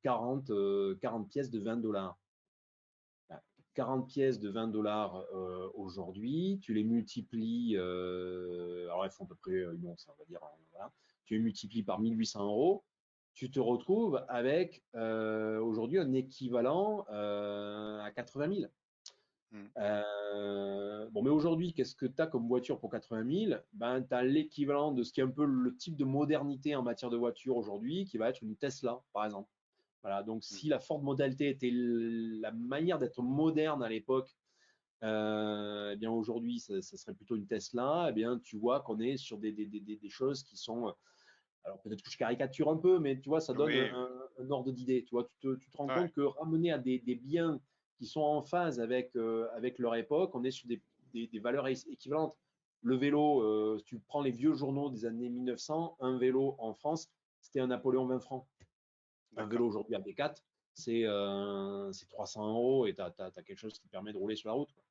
40 pièces de 20 $. 40 pièces de 20 $ aujourd'hui, tu les multiplies, alors elles font à peu près une once, on va dire, voilà. Tu les multiplies par 1 800 €, tu te retrouves avec aujourd'hui un équivalent à 80 000. Mhm. Bon, mais aujourd'hui, qu'est-ce que tu as comme voiture pour 80 000? Ben, tu as l'équivalent de ce qui est un peu le type de modernité en matière de voiture aujourd'hui, qui va être une Tesla, par exemple. Voilà, donc si Mhm. la Ford Model T était la manière d'être moderne à l'époque, eh bien aujourd'hui, ça serait plutôt une Tesla. Eh bien, tu vois qu'on est sur des choses qui sont. Alors peut-être que je caricature un peu, mais tu vois, ça donne Oui, un ordre d'idée. Tu vois, tu te rends ouais. compte que ramener à des biens qui sont en phase avec leur époque, on est sur des valeurs équivalentes. Le vélo, si tu prends les vieux journaux des années 1900, un vélo en France, c'était un Napoléon 20 francs. Un D'accord. vélo aujourd'hui à D4, c'est 300 € et tu as quelque chose qui te permet de rouler sur la route, quoi.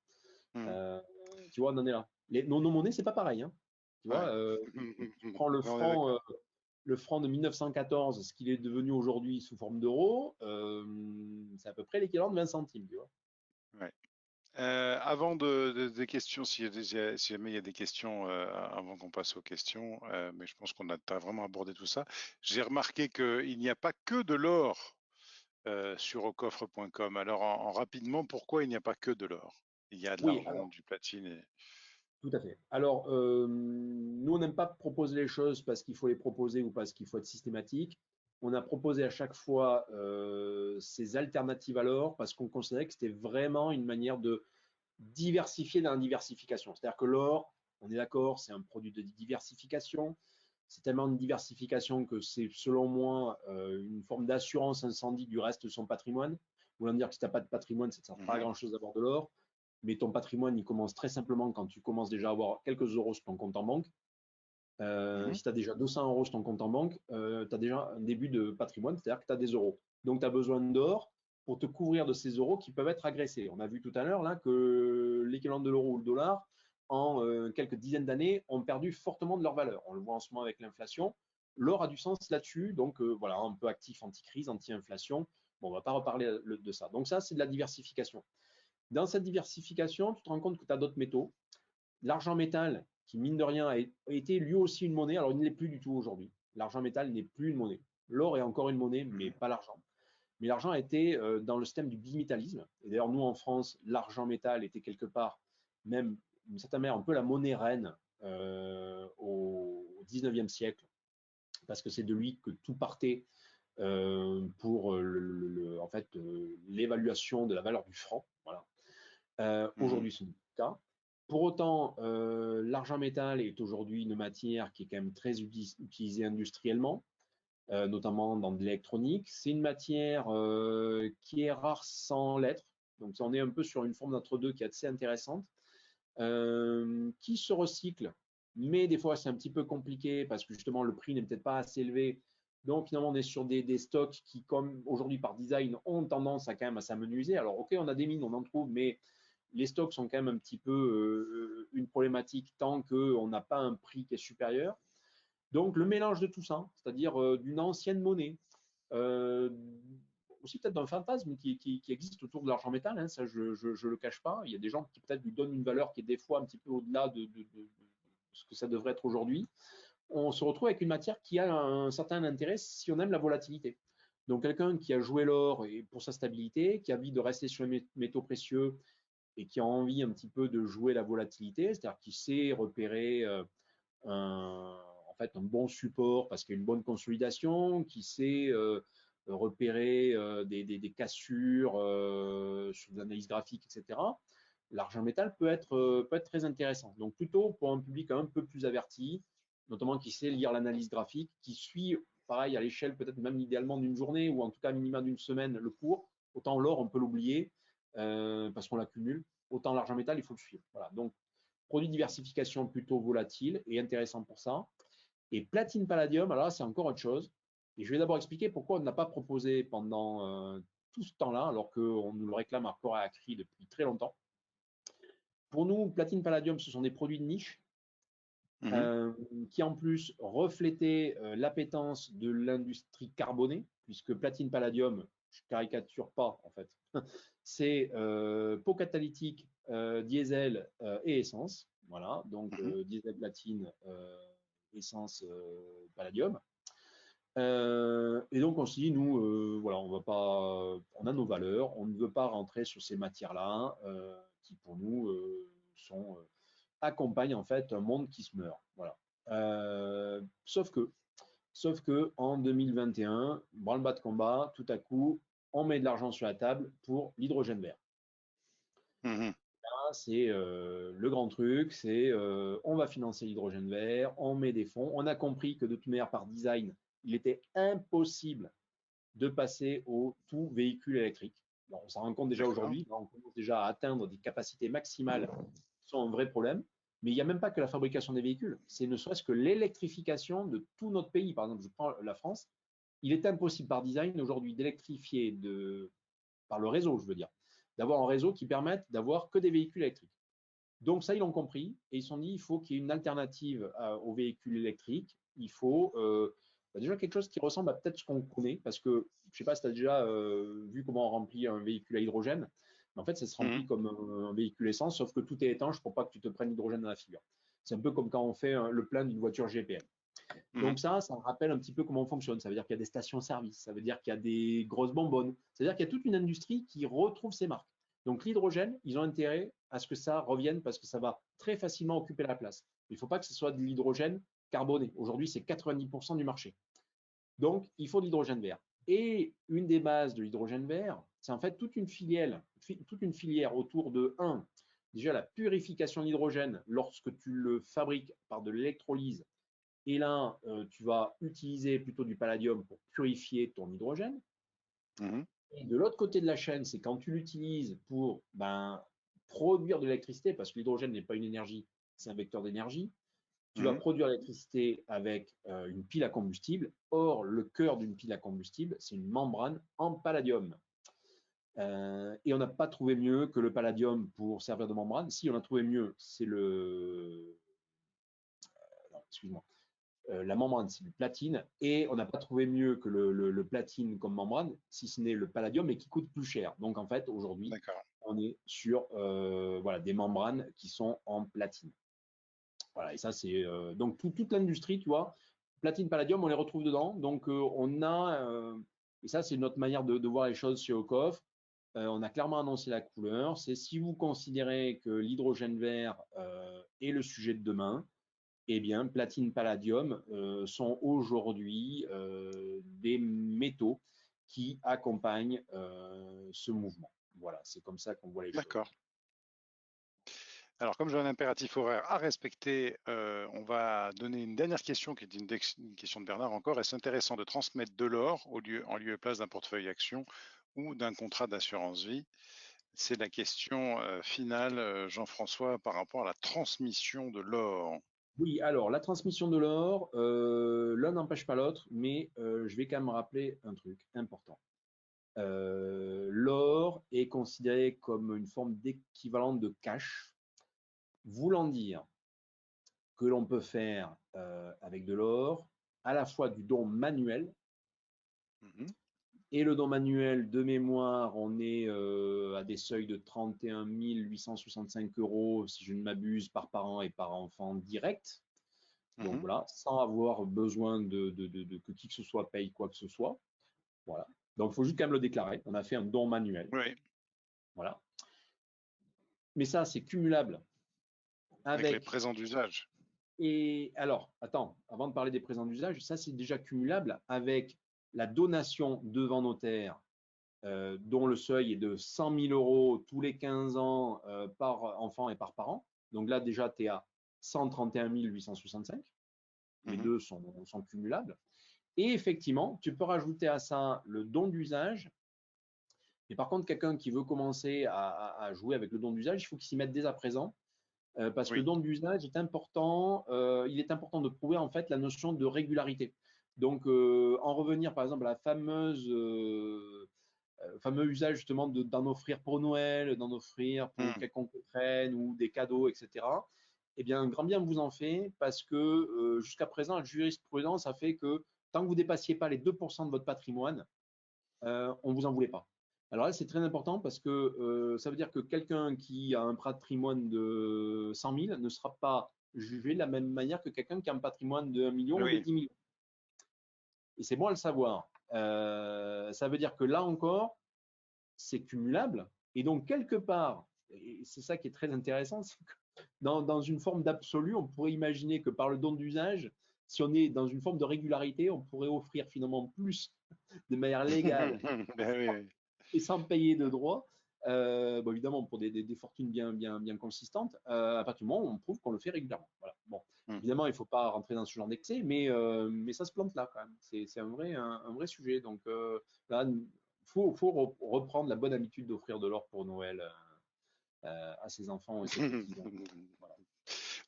Mhm. Euh, Tu vois, on en est là. Nos monnaies, c'est pas pareil, hein. Tu vois, Ouais. tu prends le On est franc, d'accord. de 1914, ce qu'il est devenu aujourd'hui sous forme d'euros, c'est à peu près l'équivalent de 20 centimes, tu vois. Ouais. Avant des questions, si jamais il y a des questions, avant qu'on passe aux questions, mais je pense qu'on a t'as vraiment abordé tout ça. J'ai remarqué qu'il n'y a pas que de l'or sur aucoffre.com. Alors, rapidement, pourquoi il n'y a pas que de l'or? Il y a de Oui, l'argent, alors, du platine et... tout à fait. Alors, nous, on n'aime pas proposer les choses parce qu'il faut les proposer ou parce qu'il faut être systématique. On a proposé à chaque fois ces alternatives à l'or parce qu'on considérait que c'était vraiment une manière de diversifier dans la diversification. C'est-à-dire que l'or, on est d'accord, c'est un produit de diversification. C'est tellement une diversification que c'est, selon moi, une forme d'assurance incendie du reste de son patrimoine. Voulant dire que si tu n'as pas de patrimoine, ça ne sert pas à Mhm, grand-chose d'avoir de l'or. Mais ton patrimoine, il commence très simplement quand tu commences déjà à avoir quelques euros sur ton compte en banque. mhm, Si tu as déjà 200 € sur ton compte en banque, tu as déjà un début de patrimoine, c'est-à-dire que tu as des euros. Donc, tu as besoin d'or pour te couvrir de ces euros qui peuvent être agressés. On a vu tout à l'heure là que l'équivalent de l'euro ou le dollar, en quelques dizaines d'années, ont perdu fortement de leur valeur. On le voit en ce moment avec l'inflation. L'or a du sens là-dessus, donc voilà, un peu actif anti-crise, anti-inflation. Bon, on ne va pas reparler de ça. Donc ça, c'est de la diversification. Dans cette diversification, tu te rends compte que tu as d'autres métaux. L'argent métal, qui mine de rien a été lui aussi une monnaie, alors il ne l'est plus du tout aujourd'hui. L'argent métal n'est plus une monnaie. L'or est encore une monnaie, mais mhm, pas l'argent. Mais l'argent a été dans le système du bimétallisme. Et d'ailleurs, nous en France, l'argent métal était quelque part, même d'une certaine manière, un peu la monnaie reine au 19e siècle, parce que c'est de lui que tout partait pour en fait, l'évaluation de la valeur du franc. Voilà. mhm, Aujourd'hui, ce n'est pas le cas. Pour autant, l'argent métal est aujourd'hui une matière qui est quand même très utilisée industriellement, notamment dans de l'électronique. C'est une matière qui est rare sans l'être. Donc, on est un peu sur une forme d'entre-deux qui est assez intéressante, qui se recycle, mais des fois, c'est un petit peu compliqué parce que justement, le prix n'est peut-être pas assez élevé. Donc, finalement, on est sur des stocks qui, comme aujourd'hui par design, ont tendance à quand même à s'amenuiser. Alors, OK, on a des mines, on en trouve, mais les stocks sont quand même un petit peu une problématique tant qu'on n'a pas un prix qui est supérieur. Donc le mélange de tout ça, c'est-à-dire d'une ancienne monnaie, euh, aussi peut-être d'un fantasme qui existe autour de l'argent métal, hein, ça je ne le cache pas. Il y a des gens qui peut-être lui donnent une valeur qui est des fois un petit peu au-delà de ce que ça devrait être aujourd'hui. On se retrouve avec une matière qui a un certain intérêt si on aime la volatilité. Donc quelqu'un qui a joué l'or pour sa stabilité, qui a envie de rester sur les métaux précieux et qui a envie un petit peu de jouer la volatilité, c'est-à-dire qui sait repérer en fait un bon support parce qu'il y a une bonne consolidation, qui sait repérer des cassures sur des analyses graphiques, etc. L'argent métal peut être très intéressant. Donc plutôt pour un public un peu plus averti, notamment qui sait lire l'analyse graphique, qui suit pareil à l'échelle peut-être même idéalement d'une journée ou en tout cas minimum d'une semaine le cours. Autant l'or, on peut l'oublier parce qu'on l'accumule. Autant l'argent métal, il faut le suivre. Voilà. Donc produit de diversification plutôt volatile et intéressant pour ça. Et platine palladium, alors là, c'est encore autre chose. Et je vais d'abord expliquer pourquoi on n'a pas proposé pendant tout ce temps-là, alors qu'on nous le réclame à corps et à cri depuis très longtemps. Pour nous, platine palladium, ce sont des produits de niche qui en plus reflétaient l'appétence de l'industrie carbonée, puisque platine palladium, je caricature pas en fait, c'est pot catalytique, diesel et essence. Voilà, donc diesel platine, essence palladium. Et donc on se dit, nous, voilà, on va pas, on a nos valeurs, on ne veut pas rentrer sur ces matières-là qui pour nous sont accompagnent en fait un monde qui se meurt. Voilà. Sauf que en 2021, branle-bas de combat, tout à coup, on met de l'argent sur la table pour l'hydrogène vert. C'est le grand truc, c'est on va financer l'hydrogène vert, on met des fonds. On a compris que de toute manière, par design, il était impossible de passer au tout véhicule électrique. Bon, on s'en rend compte déjà aujourd'hui, on commence déjà à atteindre des capacités maximales qui sont un vrai problème. Mais il n'y a même pas que la fabrication des véhicules, c'est ne serait-ce que l'électrification de tout notre pays. Par exemple, je prends la France, il est impossible par design aujourd'hui d'électrifier par le réseau, je veux dire, d'avoir un réseau qui permette d'avoir que des véhicules électriques. Donc ça, ils l'ont compris et ils se sont dit, il faut qu'il y ait une alternative aux véhicules électriques. Il faut déjà quelque chose qui ressemble à peut-être ce qu'on connaît, parce que je ne sais pas si tu as déjà vu comment on remplit un véhicule à hydrogène, mais en fait, ça se remplit comme un véhicule essence, sauf que tout est étanche pour pas que tu te prennes l'hydrogène dans la figure. C'est un peu comme quand on fait le plein d'une voiture GPM. Donc ça rappelle un petit peu comment on fonctionne. Ça veut dire qu'il y a des stations-service, ça veut dire qu'il y a des grosses bonbonnes, ça veut dire qu'il y a toute une industrie qui retrouve ses marques. Donc l'hydrogène, ils ont intérêt à ce que ça revienne parce que ça va très facilement occuper la place. Il ne faut pas que ce soit de l'hydrogène carboné. Aujourd'hui, c'est 90% du marché. Donc, il faut de l'hydrogène vert. Et une des bases de l'hydrogène vert, c'est en fait toute une filière autour de déjà la purification de l'hydrogène lorsque tu le fabriques par de l'électrolyse. Et là, tu vas utiliser plutôt du palladium pour purifier ton hydrogène. Et de l'autre côté de la chaîne, c'est quand tu l'utilises pour produire de l'électricité, parce que l'hydrogène n'est pas une énergie, c'est un vecteur d'énergie. Tu vas produire l'électricité avec une pile à combustible. Or, le cœur d'une pile à combustible, c'est une membrane en palladium. Et on n'a pas trouvé mieux que le palladium pour servir de membrane. Si, on a trouvé mieux, c'est la membrane, c'est du platine. Et on n'a pas trouvé mieux que le platine comme membrane, si ce n'est le palladium, mais qui coûte plus cher. Donc, en fait, aujourd'hui, on est sur des membranes qui sont en platine. Voilà, et ça, c'est donc toute l'industrie, tu vois, platine, palladium, on les retrouve dedans. Donc, on a, et ça, c'est notre manière de voir les choses chez Ocoff. On a clairement annoncé la couleur. C'est si vous considérez que l'hydrogène vert est le sujet de demain, eh bien, platine, palladium sont aujourd'hui des métaux qui accompagnent ce mouvement. Voilà, c'est comme ça qu'on voit les choses. D'accord. Alors, comme j'ai un impératif horaire à respecter, on va donner une dernière question qui est une question de Bernard encore. Est-ce intéressant de transmettre de l'or en lieu et place d'un portefeuille action ou d'un contrat d'assurance vie? C'est la question finale, Jean-François, par rapport à la transmission de l'or. Oui, alors la transmission de l'or, l'un n'empêche pas l'autre, mais je vais quand même rappeler un truc important. L'or est considéré comme une forme d'équivalent de cash, voulant dire que l'on peut faire avec de l'or à la fois du don manuel, et le don manuel de mémoire, on est à des seuils de 31 865 €, si je ne m'abuse, par parent et par enfant direct. Donc voilà, sans avoir besoin que qui que ce soit paye quoi que ce soit. Voilà. Donc il faut juste quand même le déclarer. On a fait un don manuel. Oui. Voilà. Mais ça, c'est cumulable avec les présents d'usage. Et alors, attends, avant de parler des présents d'usage, ça c'est déjà cumulable avec la donation devant notaire, dont le seuil est de 100 000 euros tous les 15 ans par enfant et par parent. Donc là déjà, tu es à 131 865. Les Mhm. deux sont cumulables. Et effectivement, tu peux rajouter à ça le don d'usage. Mais par contre, quelqu'un qui veut commencer à jouer avec le don d'usage, il faut qu'il s'y mette dès à présent. Parce que le Oui. don d'usage est important. Il est important de prouver en fait la notion de régularité. Donc, en revenir par exemple à la fameux usage justement d'en offrir pour Noël, d'en offrir pour Mhm. quelconque traîne ou des cadeaux, etc. Eh bien, grand bien vous en fait parce que jusqu'à présent, la jurisprudence a fait que tant que vous ne dépassiez pas les 2% de votre patrimoine, on ne vous en voulait pas. Alors là, c'est très important parce que ça veut dire que quelqu'un qui a un patrimoine de 100 000 ne sera pas jugé de la même manière que quelqu'un qui a un patrimoine de 1 million ou de Oui. 10 millions. Et c'est bon à le savoir. Ça veut dire que là encore, c'est cumulable. Et donc, quelque part, et c'est ça qui est très intéressant, c'est que dans une forme d'absolu, on pourrait imaginer que par le don d'usage, si on est dans une forme de régularité, on pourrait offrir finalement plus de manière légale Ben oui, oui. et sans payer de droits, bon, évidemment pour des fortunes bien consistantes, à partir du moment où on prouve qu'on le fait régulièrement. Voilà. Bon, Mhm. évidemment, il ne faut pas rentrer dans ce genre d'excès, mais ça se plante là quand même. C'est un vrai sujet. Donc là, il faut reprendre la bonne habitude d'offrir de l'or pour Noël à ses enfants et ses petits-enfants. Voilà.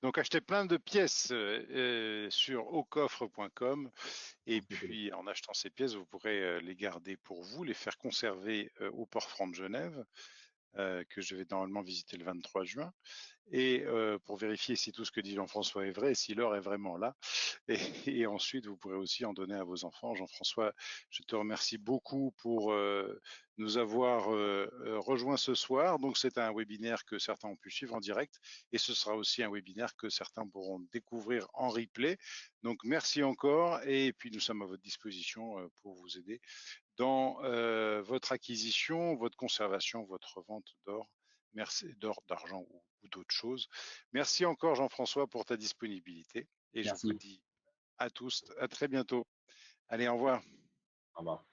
Donc, achetez plein de pièces sur aucoffre.com et Mettez-les. puis en achetant ces pièces, vous pourrez les garder pour vous, les faire conserver au Port Franc de Genève, que je vais normalement visiter le 23 juin, et pour vérifier si tout ce que dit Jean-François est vrai et si l'or est vraiment là. Et ensuite, vous pourrez aussi en donner à vos enfants. Jean-François, je te remercie beaucoup pour nous avoir rejoints ce soir. Donc, c'est un webinaire que certains ont pu suivre en direct et ce sera aussi un webinaire que certains pourront découvrir en replay. Donc, merci encore et puis nous sommes à votre disposition pour vous aider dans votre acquisition, votre conservation, votre vente d'or. Merci d'or, d'argent ou d'autres choses. Merci encore Jean-François pour ta disponibilité et je vous Merci. dis à tous à très bientôt. Allez, au revoir. Au revoir.